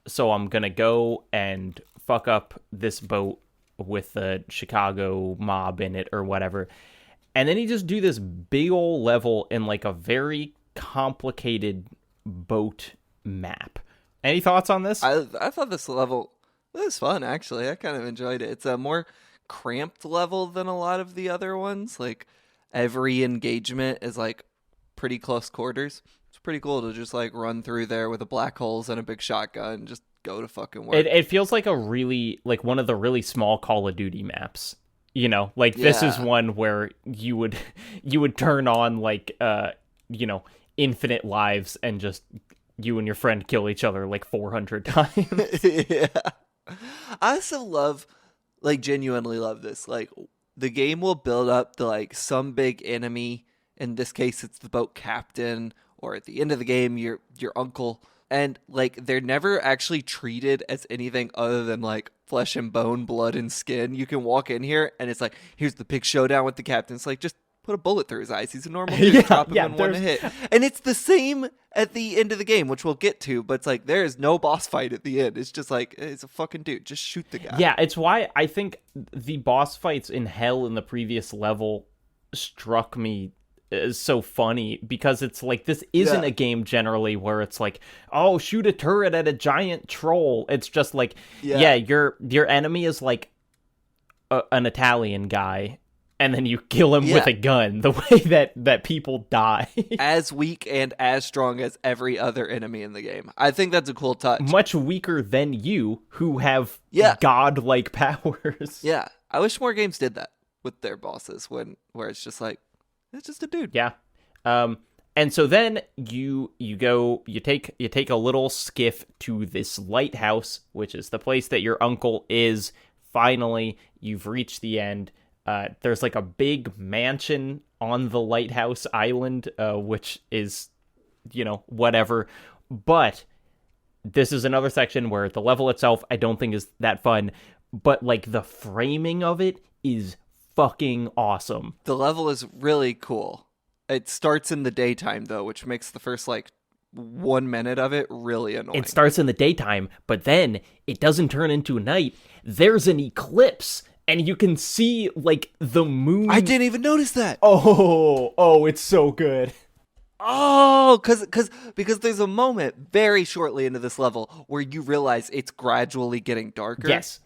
Speaker 1: so I'm gonna go and fuck up this boat with the Chicago mob in it or whatever. And then you just do this big old level in like a very complicated boat map. Any thoughts on this?
Speaker 2: I thought this level was fun, actually. I kind of enjoyed it. It's a more cramped level than a lot of the other ones. Like, every engagement is like pretty close quarters. It's pretty cool to just like run through there with a black holes and a big shotgun and just go to fucking work.
Speaker 1: It feels like a really, like one of the really small Call of Duty maps. You know, like this is one where you would turn on like infinite lives and just you and your friend kill each other like 400 times.
Speaker 2: Yeah. I also genuinely love this. Like, the game will build up to like some big enemy. In this case, it's the boat captain, or at the end of the game, your uncle. And like, they're never actually treated as anything other than like flesh and bone, blood and skin. You can walk in here and it's like, here's the big showdown with the captain. It's like, just put a bullet through his eyes. He's a normal dude. Chop him in one hit. And it's the same at the end of the game, which we'll get to, but it's like, there is no boss fight at the end. It's just like, it's a fucking dude. Just shoot the guy.
Speaker 1: Yeah, it's why I think the boss fights in Hell in the previous level struck me as so funny, because it's like, this isn't a game generally where it's like, oh, shoot a turret at a giant troll. It's just like, your enemy is like an Italian guy, and then you kill him with a gun, the way that people die.
Speaker 2: As weak and as strong as every other enemy in the game. I think that's a cool touch.
Speaker 1: Much weaker than you, who have godlike powers.
Speaker 2: Yeah. I wish more games did that with their bosses, where it's just like, it's just a dude.
Speaker 1: Yeah. And so then you take a little skiff to this lighthouse, which is the place that your uncle is. Finally, you've reached the end. There's like a big mansion on the lighthouse island, which is, whatever. But this is another section where the level itself I don't think is that fun, but like the framing of it is fucking awesome.
Speaker 2: The level is really cool. It starts in the daytime though, which makes the first like 1 minute of it really annoying.
Speaker 1: It starts in the daytime, but then it doesn't turn into night. There's an eclipse, and you can see like the moon.
Speaker 2: I didn't even notice that.
Speaker 1: Oh, it's so good.
Speaker 2: Oh, because there's a moment very shortly into this level where you realize it's gradually getting darker.
Speaker 1: Yes.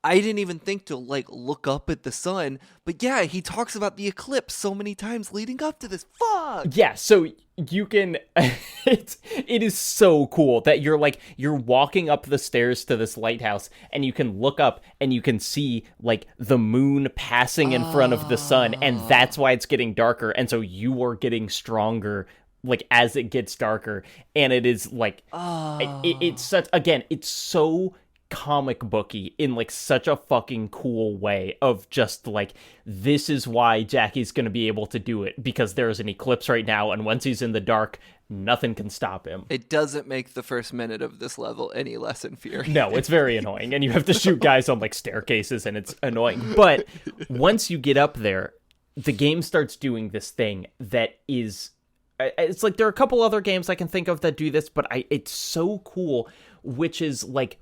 Speaker 2: I didn't even think to like look up at the sun, but yeah, he talks about the eclipse so many times leading up to this. Fuck.
Speaker 1: Yeah, so you can it is so cool that you're walking up the stairs to this lighthouse and you can look up and you can see like the moon passing in front of the sun, and that's why it's getting darker, and so you are getting stronger like as it gets darker, and it is like it's such, again, it's so comic booky in like such a fucking cool way of just like, this is why Jackie's gonna be able to do it, because there's an eclipse right now, and once he's in the dark, nothing can stop him.
Speaker 2: It doesn't make the first minute of this level any less infuriating.
Speaker 1: No, it's very annoying, and you have to shoot guys on like staircases, and it's annoying. But once you get up there, the game starts doing this thing that is, it's like, there are a couple other games I can think of that do this, but it's so cool, which is like,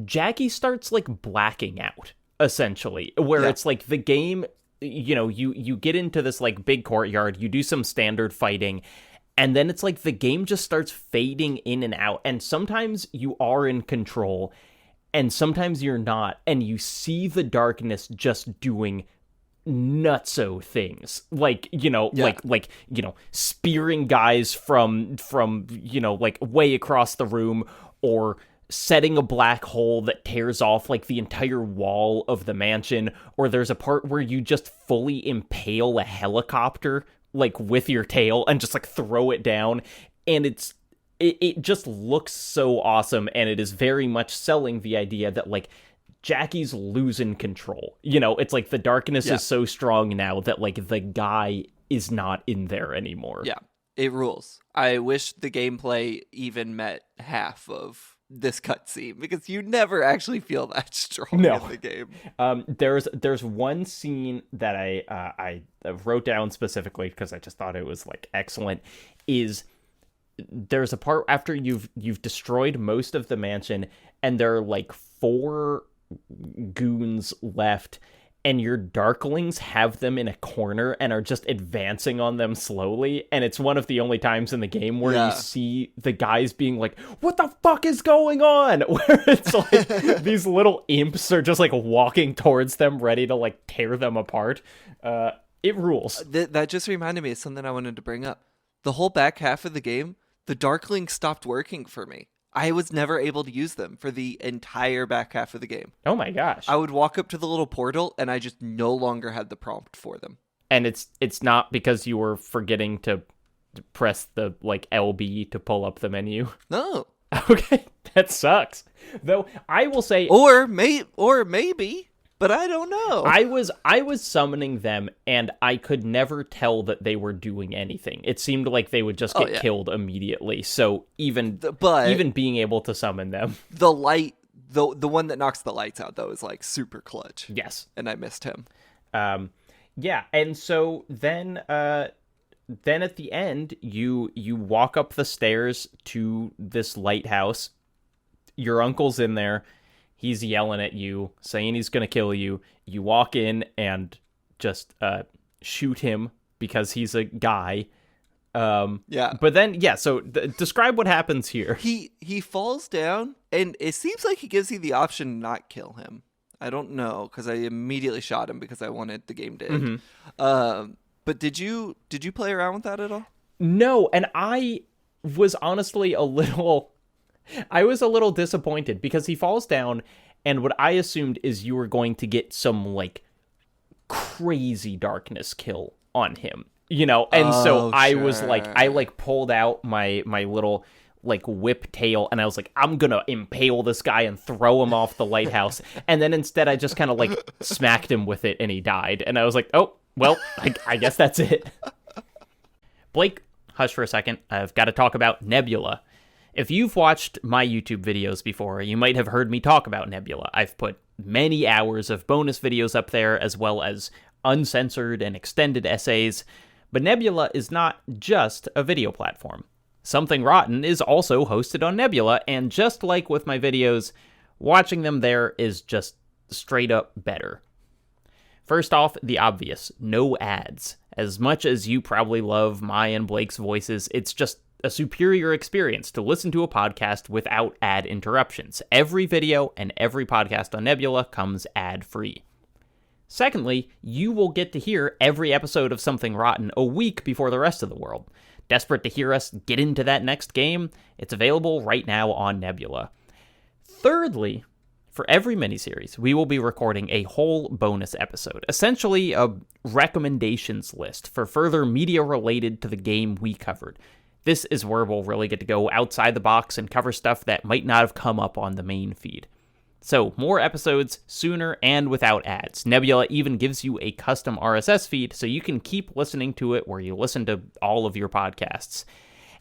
Speaker 1: Jackie starts like blacking out, essentially, where it's like the game, you know, you get into this like big courtyard, you do some standard fighting, and then it's like the game just starts fading in and out, and sometimes you are in control and sometimes you're not, and you see the darkness just doing nutso things, like, you know, like you know, spearing guys from you know, like way across the room, or setting a black hole that tears off like the entire wall of the mansion, or there's a part where you just fully impale a helicopter like with your tail and just like throw it down, and it just looks so awesome, and it is very much selling the idea that like Jackie's losing control. You know, it's like the darkness is so strong now that like the guy is not in there anymore.
Speaker 2: Yeah, it rules. I wish the gameplay even met half of this cutscene, because you never actually feel that strong in the game.
Speaker 1: There's one scene that I wrote down specifically because I just thought it was like excellent. Is there's a part after you've destroyed most of the mansion, and there are like 4 goons left, and your darklings have them in a corner and are just advancing on them slowly, and it's one of the only times in the game where you see the guys being like, what the fuck is going on, where it's like these little imps are just like walking towards them ready to like tear them apart. It rules.
Speaker 2: That just reminded me of something I wanted to bring up. The whole back half of the game, the darklings stopped working for me. I was never able to use them for the entire back half of the game.
Speaker 1: Oh my gosh.
Speaker 2: I would walk up to the little portal and I just no longer had the prompt for them.
Speaker 1: And it's not because you were forgetting to press the like LB to pull up the menu?
Speaker 2: No.
Speaker 1: Okay, that sucks. Though I will say,
Speaker 2: or maybe, but I don't know.
Speaker 1: I was summoning them, and I could never tell that they were doing anything. It seemed like they would just get killed immediately. So even being able to summon them,
Speaker 2: the one that knocks the lights out though is like super clutch.
Speaker 1: Yes,
Speaker 2: and I missed him.
Speaker 1: Yeah, and so then at the end, you walk up the stairs to this lighthouse. Your uncle's in there. He's yelling at you, saying he's going to kill you. You walk in and just shoot him because he's a guy. But then, so describe what happens here.
Speaker 2: He falls down, and it seems like he gives you the option to not kill him. I don't know, because I immediately shot him because I wanted the game to end. But did you play around with that at all?
Speaker 1: No, and I was honestly a little disappointed because he falls down, and what I assumed is you were going to get some like crazy darkness kill on him, you know? And so I was like, I like pulled out my little like whip tail, and I was like, I'm gonna impale this guy and throw him off the lighthouse. And then instead I just kind of like smacked him with it, and he died. And I was like, oh, well, I guess that's it. Blake, hush for a second. I've got to talk about Nebula. If you've watched my YouTube videos before, you might have heard me talk about Nebula. I've put many hours of bonus videos up there, as well as uncensored and extended essays. But Nebula is not just a video platform. Something Rotten is also hosted on Nebula, and just like with my videos, watching them there is just straight up better. First off, the obvious, no ads. As much as you probably love my and Blake's voices, it's just a superior experience to listen to a podcast without ad interruptions. Every video and every podcast on Nebula comes ad-free. Secondly, you will get to hear every episode of Something Rotten a week before the rest of the world. Desperate to hear us get into that next game? It's available right now on Nebula. Thirdly, for every miniseries, we will be recording a whole bonus episode, essentially a recommendations list for further media related to the game we covered. This is where we'll really get to go outside the box and cover stuff that might not have come up on the main feed. So, more episodes sooner and without ads. Nebula even gives you a custom RSS feed so you can keep listening to it where you listen to all of your podcasts.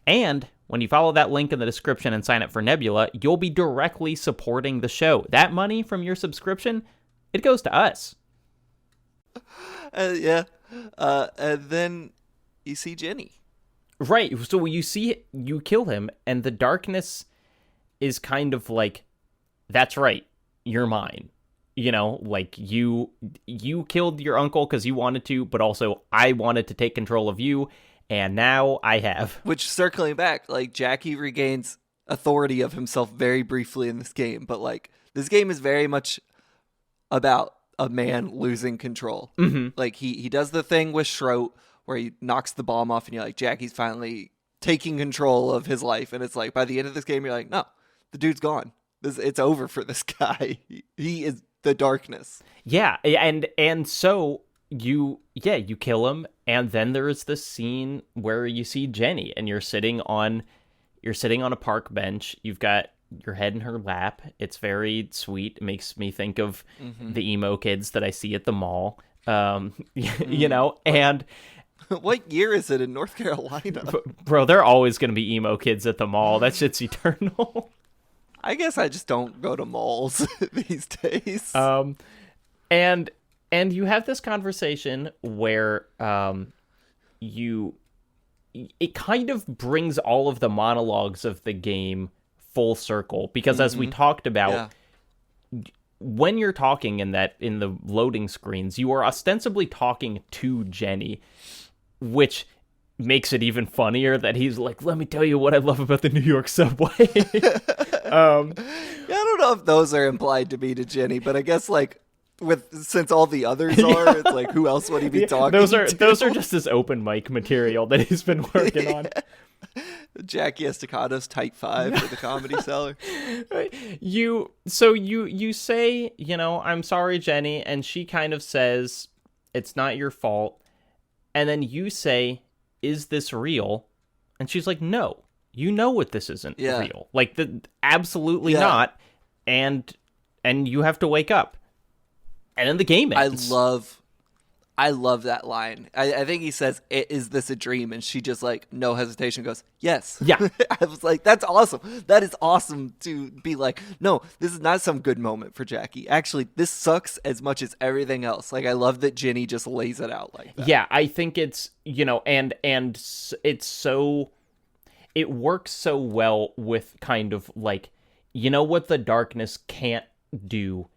Speaker 1: And when you follow that link in the description and sign up for Nebula, you'll be directly supporting the show. That money from your subscription, it goes to us.
Speaker 2: And then you see Jenny.
Speaker 1: Right, so you kill him, and the darkness is kind of like, that's right, you're mine. You know, like, you killed your uncle because you wanted to, but also I wanted to take control of you, and now I have.
Speaker 2: Which, circling back, like, Jackie regains authority of himself very briefly in this game, but, like, this game is very much about a man losing control.
Speaker 1: Mm-hmm.
Speaker 2: Like, he does the thing with Schroet, where he knocks the bomb off and you're like, Jackie's finally taking control of his life. And it's like, by the end of this game, you're like, no, the dude's gone. It's over for this guy. He is the darkness.
Speaker 1: Yeah, and so you kill him, and then there is this scene where you see Jenny, and you're sitting on a park bench. You've got your head in her lap. It's very sweet. It makes me think of the emo kids that I see at the mall. You know, and
Speaker 2: what year is it in North Carolina?
Speaker 1: Bro, they're always going to be emo kids at the mall. That shit's eternal.
Speaker 2: I guess I just don't go to malls these days.
Speaker 1: And you have this conversation where it kind of brings all of the monologues of the game full circle, because as we talked about, when you're talking in the loading screens, you are ostensibly talking to Jenny, which makes it even funnier that he's like, let me tell you what I love about the New York subway.
Speaker 2: I don't know if those are implied to be to Jenny, but I guess, like, since all the others are, it's like, who else would he be talking to?
Speaker 1: Those are just his open mic material that he's been working on.
Speaker 2: Jackie Estacado's Type 5 for the Comedy Cellar.
Speaker 1: You say, you know, I'm sorry, Jenny, and she kind of says, it's not your fault. And then you say, is this real? And she's like, no, you know what, this isn't real. Like, absolutely not. And you have to wake up. And then the game ends.
Speaker 2: I love that line. I think he says, is this a dream? And she just, like, no hesitation goes, yes.
Speaker 1: Yeah.
Speaker 2: I was like, that's awesome. That is awesome to be like, no, this is not some good moment for Jackie. Actually, this sucks as much as everything else. Like, I love that Jenny just lays it out like that.
Speaker 1: Yeah, I think it's, you know, and it's so, it works so well with kind of like, you know, what the darkness can't do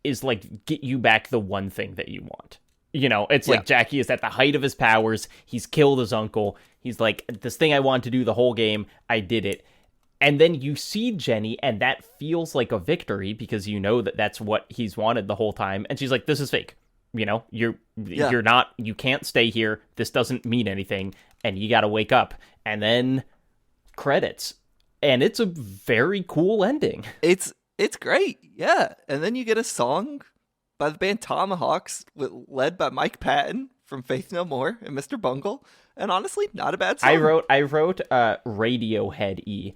Speaker 1: is, like, get you back the one thing that you want. You know, it's like Jackie is at the height of his powers. He's killed his uncle. He's like, this thing I wanted to do the whole game, I did it. And then you see Jenny, and that feels like a victory because you know that that's what he's wanted the whole time. And she's like, this is fake. You know, you're not, you can't stay here. This doesn't mean anything. And you got to wake up. And then credits. And it's a very cool ending.
Speaker 2: It's great. Yeah. And then you get a song by the band Tomahawks, led by Mike Patton from Faith No More and Mr. Bungle. And honestly, not a bad song.
Speaker 1: I wrote Radiohead-y,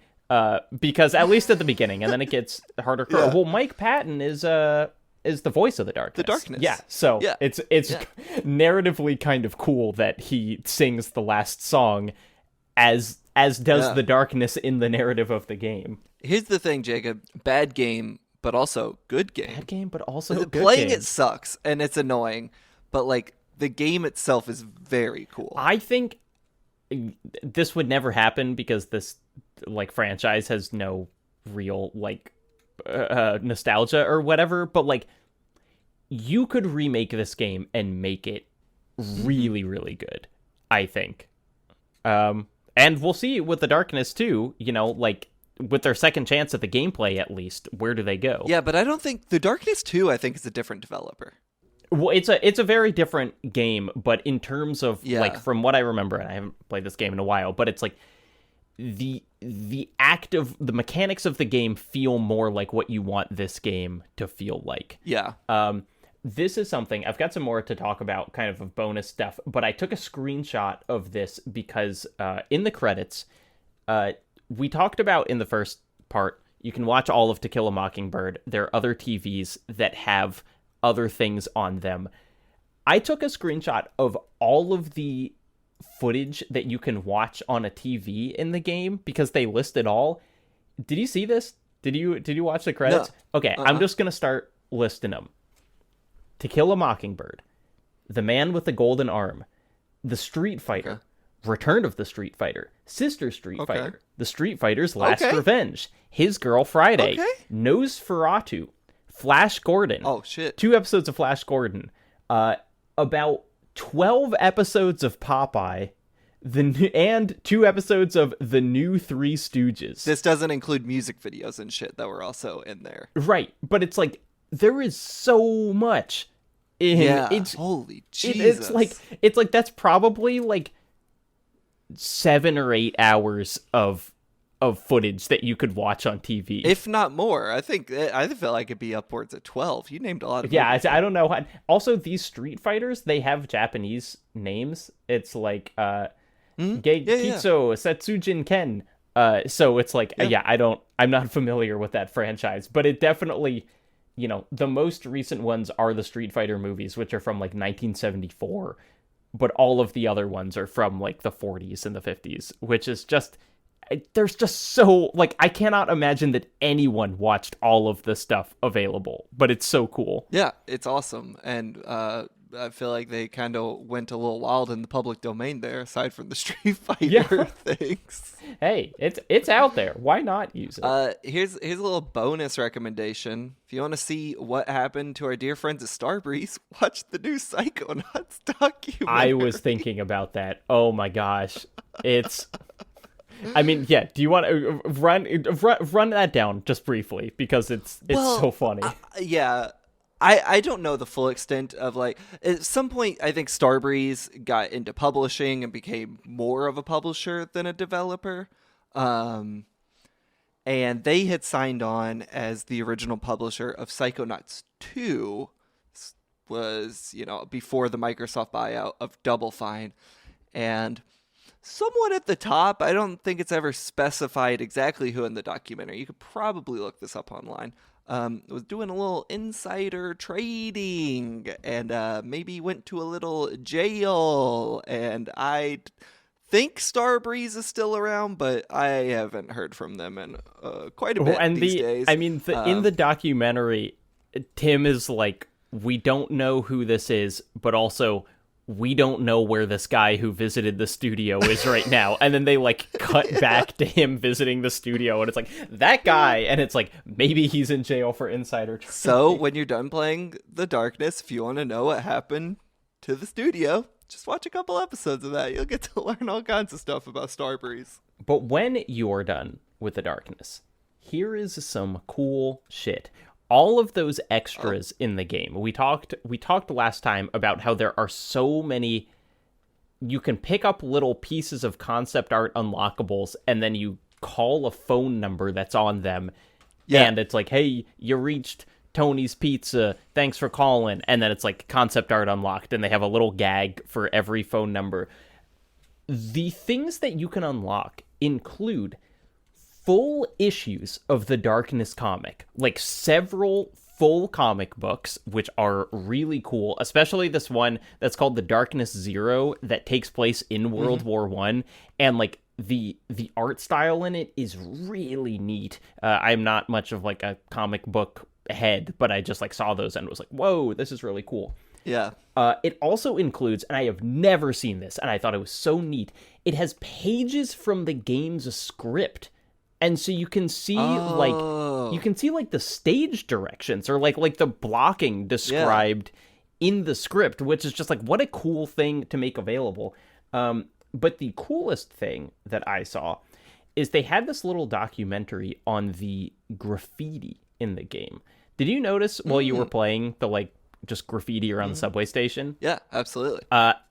Speaker 1: because at least at the beginning, and then it gets harder. Yeah. Well, Mike Patton is the voice of the darkness.
Speaker 2: The darkness.
Speaker 1: Yeah. So it's narratively kind of cool that he sings the last song as does the darkness in the narrative of the game.
Speaker 2: Here's the thing, Jacob. Bad game, but also good game.
Speaker 1: Bad game, but also good
Speaker 2: Playing
Speaker 1: game.
Speaker 2: It sucks, and it's annoying, but, like, the game itself is very cool.
Speaker 1: I think this would never happen because this, like, franchise has no real, like, nostalgia or whatever, but, like, you could remake this game and make it really, really good. I think. And we'll see with the Darkness too, you know, like with their second chance at the gameplay at least, where do they go?
Speaker 2: Yeah, but I don't think the Darkness 2 I think is a different developer.
Speaker 1: Well, it's a very different game, but in terms of like from what I remember, and I haven't played this game in a while, but it's like the mechanics of the game feel more like what you want this game to feel like.
Speaker 2: Yeah.
Speaker 1: This is something I've got some more to talk about, kind of bonus stuff, but I took a screenshot of this because in the credits, we talked about in the first part, you can watch all of To Kill a Mockingbird. There are other TVs that have other things on them. I took a screenshot of all of the footage that you can watch on a TV in the game because they list it all. Did you see this? Did you watch the credits?
Speaker 2: No.
Speaker 1: Okay, I'm just gonna start listing them. To Kill a Mockingbird, The Man with the Golden Arm, The Street Fighter, Return of the Street Fighter, Sister Street Fighter, The Street Fighter's Last Revenge, His Girl Friday, Nosferatu, Flash Gordon.
Speaker 2: Oh, shit.
Speaker 1: 2 episodes of Flash Gordon. About 12 episodes of Popeye. And 2 episodes of The New Three Stooges.
Speaker 2: This doesn't include music videos and shit that were also in there.
Speaker 1: Right, but it's like, there is so much.
Speaker 2: Holy Jesus.
Speaker 1: It's like that's probably like 7 or 8 hours of footage that you could watch on TV,
Speaker 2: if not more. I feel like it'd be upwards of 12. You named a lot of
Speaker 1: movies. I don't know. Also, these Street Fighters, they have Japanese names. It's like Geikitsu Setsujin Ken. So it's like I'm not familiar with that franchise, but it definitely, you know, the most recent ones are the Street Fighter movies, which are from like 1974, but all of the other ones are from like the 40s and the 50s, which is just, there's just so, like, I cannot imagine that anyone watched all of the stuff available, but it's so cool.
Speaker 2: Yeah, it's awesome. And I feel like they kind of went a little wild in the public domain there, aside from the Street Fighter things.
Speaker 1: Hey, it's out there. Why not use it?
Speaker 2: Here's a little bonus recommendation. If you want to see what happened to our dear friends at Starbreeze, watch the new Psychonauts documentary.
Speaker 1: I was thinking about that. Oh my gosh. It's... I mean, yeah, do you want to run that down just briefly? Because it's so funny.
Speaker 2: I don't know the full extent of, like, at some point I think Starbreeze got into publishing and became more of a publisher than a developer. And they had signed on as the original publisher of Psychonauts 2. This was, you know, before the Microsoft buyout of Double Fine. And someone at the top, I don't think it's ever specified exactly who in the documentary. You could probably look this up online. Was doing a little insider trading and maybe went to a little jail. And I think Starbreeze is still around, but I haven't heard from them in quite a bit these days.
Speaker 1: I mean, in the documentary, Tim is like, we don't know who this is, but also we don't know where this guy who visited the studio is right now. And then they like cut back to him visiting the studio and it's like, that guy. And it's like, maybe he's in jail for insider trading.
Speaker 2: So when you're done playing The Darkness, if you want to know what happened to the studio, just watch a couple episodes of that. You'll get to learn all kinds of stuff about Starbreeze.
Speaker 1: But when you're done with The Darkness, here is some cool shit. All of those extras in the game. We talked last time about how there are so many. You can pick up little pieces of concept art unlockables, and then you call a phone number that's on them, and it's like, "Hey, you reached Tony's Pizza. Thanks for calling." And then it's like concept art unlocked, and they have a little gag for every phone number. The things that you can unlock include full issues of the Darkness comic, like several full comic books, which are really cool, especially this one that's called The Darkness Zero that takes place in World War I, and like the art style in it is really neat. I'm not much of like a comic book head, but I just like saw those and was like, whoa, this is really cool.
Speaker 2: Yeah.
Speaker 1: It also includes, and I have never seen this, and I thought it was so neat, it has pages from the game's script. And so you can see like the stage directions or like the blocking described in the script, which is just like, what a cool thing to make available. But the coolest thing that I saw is they had this little documentary on the graffiti in the game. Did you notice while you were playing the like just graffiti around the subway station?
Speaker 2: Yeah, absolutely.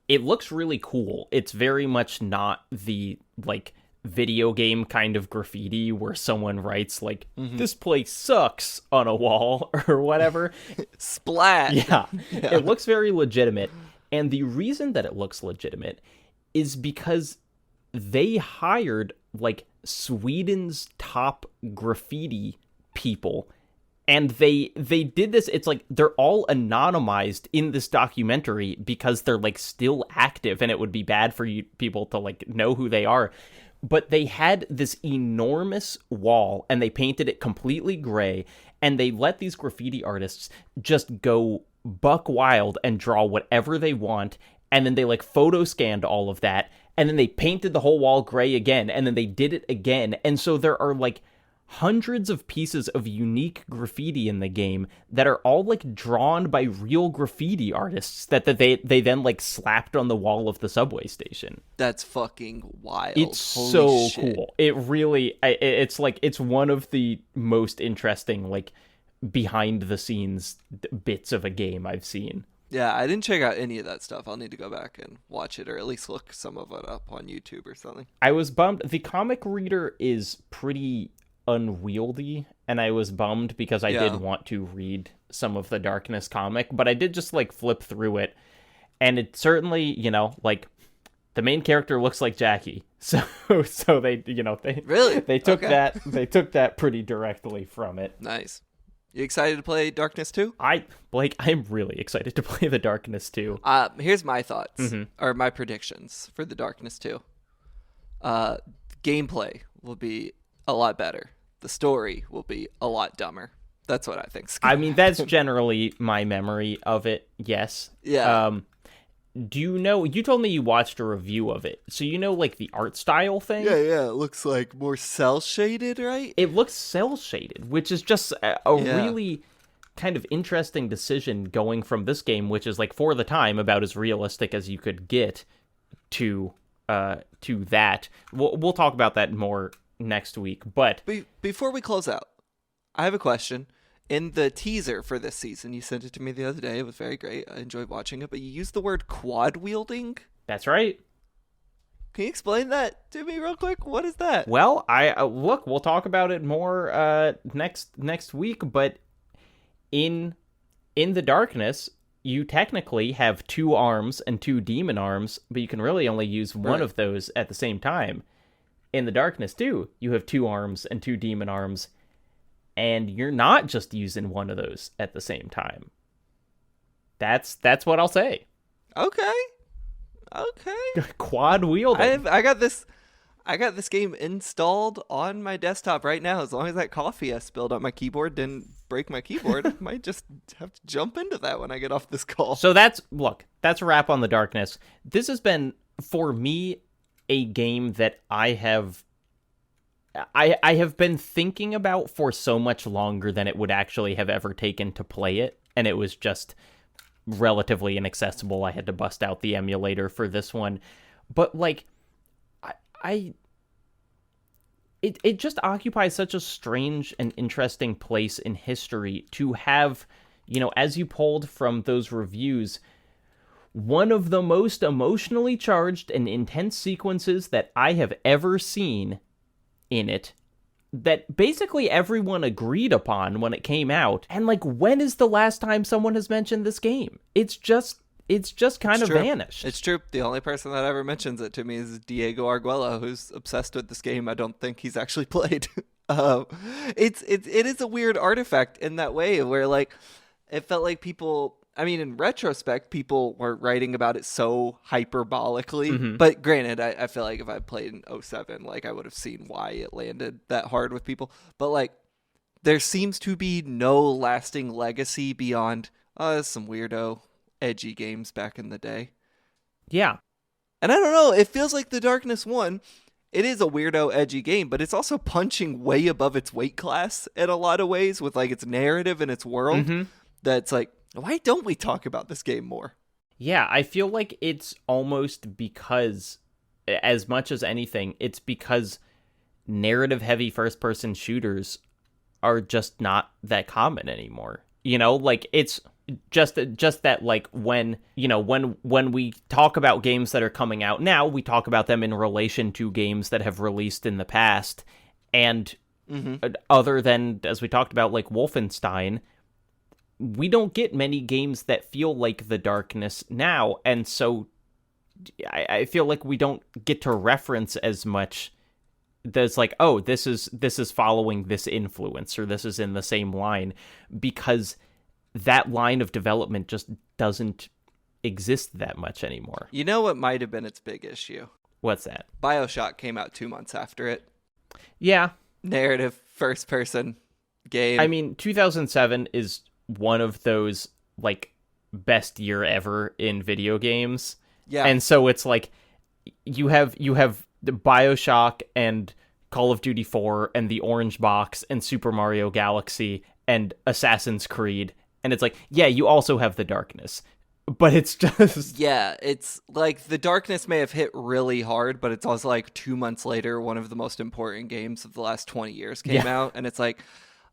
Speaker 1: It looks really cool. It's very much not the like video game kind of graffiti where someone writes like this place sucks on a wall or whatever.
Speaker 2: Splat.
Speaker 1: Yeah. It looks very legitimate. And the reason that it looks legitimate is because they hired like Sweden's top graffiti people, and they did this. It's like they're all anonymized in this documentary because they're like still active, and it would be bad for you people to like know who they are. But they had this enormous wall, and they painted it completely gray, and they let these graffiti artists just go buck wild and draw whatever they want, and then they like photo scanned all of that, and then they painted the whole wall gray again, and then they did it again. And so there are like hundreds of pieces of unique graffiti in the game that are all like drawn by real graffiti artists that they then like slapped on the wall of the subway station.
Speaker 2: That's fucking wild.
Speaker 1: It's
Speaker 2: Holy
Speaker 1: so
Speaker 2: shit.
Speaker 1: cool. It really, it's like, it's one of the most interesting like behind the scenes bits of a game I've seen.
Speaker 2: Yeah, I didn't check out any of that stuff. I'll need to go back and watch it, or at least look some of it up on YouTube or something.
Speaker 1: I was bummed. The comic reader is pretty unwieldy, and I was bummed because I did want to read some of the Darkness comic, but I did just like flip through it, and it certainly, you know, like the main character looks like Jackie, so they, you know, they took that pretty directly from it.
Speaker 2: Nice. You excited to play Darkness 2?
Speaker 1: I'm really excited to play the Darkness 2.
Speaker 2: Here's my thoughts, or my predictions for the Darkness 2. Gameplay will be a lot better. The story will be a lot dumber. That's what I think.
Speaker 1: I mean, that's generally my memory of it, yes.
Speaker 2: Yeah.
Speaker 1: Do you know, you told me you watched a review of it, so you know, like, the art style thing?
Speaker 2: Yeah, it looks like more cel-shaded, right?
Speaker 1: It looks cel-shaded, which is just a really kind of interesting decision going from this game, which is, like, for the time, about as realistic as you could get to that. We'll talk about that more next week, but...
Speaker 2: Before we close out, I have a question. In the teaser for this season, you sent it to me the other day. It was very great. I enjoyed watching it, but you used the word quad wielding.
Speaker 1: That's right.
Speaker 2: Can you explain that to me real quick? What is that?
Speaker 1: Well, look, we'll talk about it more next week, but in the Darkness, you technically have 2 arms and 2 demon arms, but you can really only use one of those at the same time. In the Darkness, too, you have 2 arms and 2 demon arms, and you're not just using one of those at the same time. That's what I'll say.
Speaker 2: Okay.
Speaker 1: Quad wielding.
Speaker 2: I got this game installed on my desktop right now. As long as that coffee I spilled on my keyboard didn't break my keyboard, I might just have to jump into that when I get off this call.
Speaker 1: So that's a wrap on the Darkness. This has been, for me, a game that I have been thinking about for so much longer than it would actually have ever taken to play it, and it was just relatively inaccessible. I had to bust out the emulator for this one, but like, it just occupies such a strange and interesting place in history to have, you know, as you pulled from those reviews, one of the most emotionally charged and intense sequences that I have ever seen in it, that basically everyone agreed upon when it came out. And like, when is the last time someone has mentioned this game? It's just kind of vanished.
Speaker 2: It's true. The only person that ever mentions it to me is Diego Arguello, who's obsessed with this game. I don't think he's actually played. It is a weird artifact in that way, where like, it felt like people, I mean, in retrospect, people were writing about it so hyperbolically. But granted, I feel like if I played in 2007, like, I would have seen why it landed that hard with people. But like, there seems to be no lasting legacy beyond some weirdo, edgy games back in the day.
Speaker 1: Yeah.
Speaker 2: And I don't know, it feels like the Darkness 1, it is a weirdo, edgy game, but it's also punching way above its weight class in a lot of ways with like its narrative and its world. That's like, why don't we talk about this game more?
Speaker 1: Yeah, I feel like it's almost because, as much as anything, it's because narrative heavy first person shooters are just not that common anymore. You know, like it's just that, like, when, you know, when we talk about games that are coming out now, we talk about them in relation to games that have released in the past. And other than, as we talked about, like Wolfenstein, we don't get many games that feel like The Darkness now. And so I feel like we don't get to reference as much. That's like, oh, this is following this influence, or this is in the same line, because that line of development just doesn't exist that much anymore.
Speaker 2: You know what might have been its big issue?
Speaker 1: What's that?
Speaker 2: BioShock came out 2 months after it.
Speaker 1: Yeah.
Speaker 2: Narrative, first person game.
Speaker 1: I mean, 2007 is one of those, like, best year ever in video games.
Speaker 2: Yeah.
Speaker 1: And so it's like, you have the BioShock and Call of Duty 4 and the Orange Box and Super Mario Galaxy and Assassin's Creed. And it's like, yeah, you also have The Darkness. But it's just...
Speaker 2: Yeah, it's like The Darkness may have hit really hard, but it's also like 2 months later, one of the most important games of the last 20 years came out. And it's like,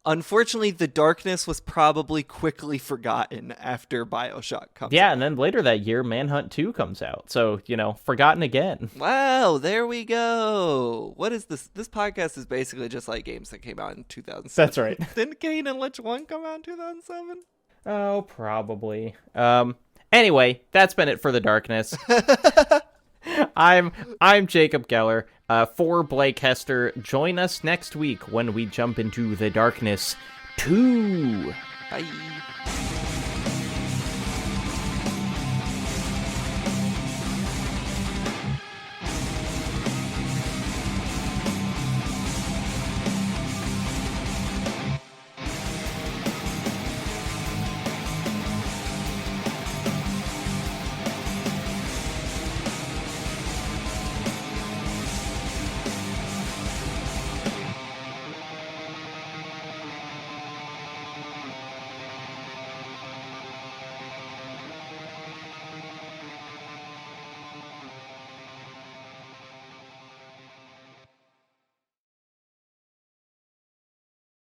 Speaker 2: unfortunately, The Darkness was probably quickly forgotten after BioShock comes out.
Speaker 1: Yeah, and then later that year, Manhunt 2 comes out. So, you know, forgotten again.
Speaker 2: Wow, there we go. What is this? This podcast is basically just like games that came out in 2007.
Speaker 1: That's right.
Speaker 2: Didn't Kane and Lynch 1 come out in 2007?
Speaker 1: Oh, probably. Anyway, that's been it for The Darkness. I'm Jacob Geller. For Blake Hester, join us next week when we jump into The Darkness 2.
Speaker 2: Bye.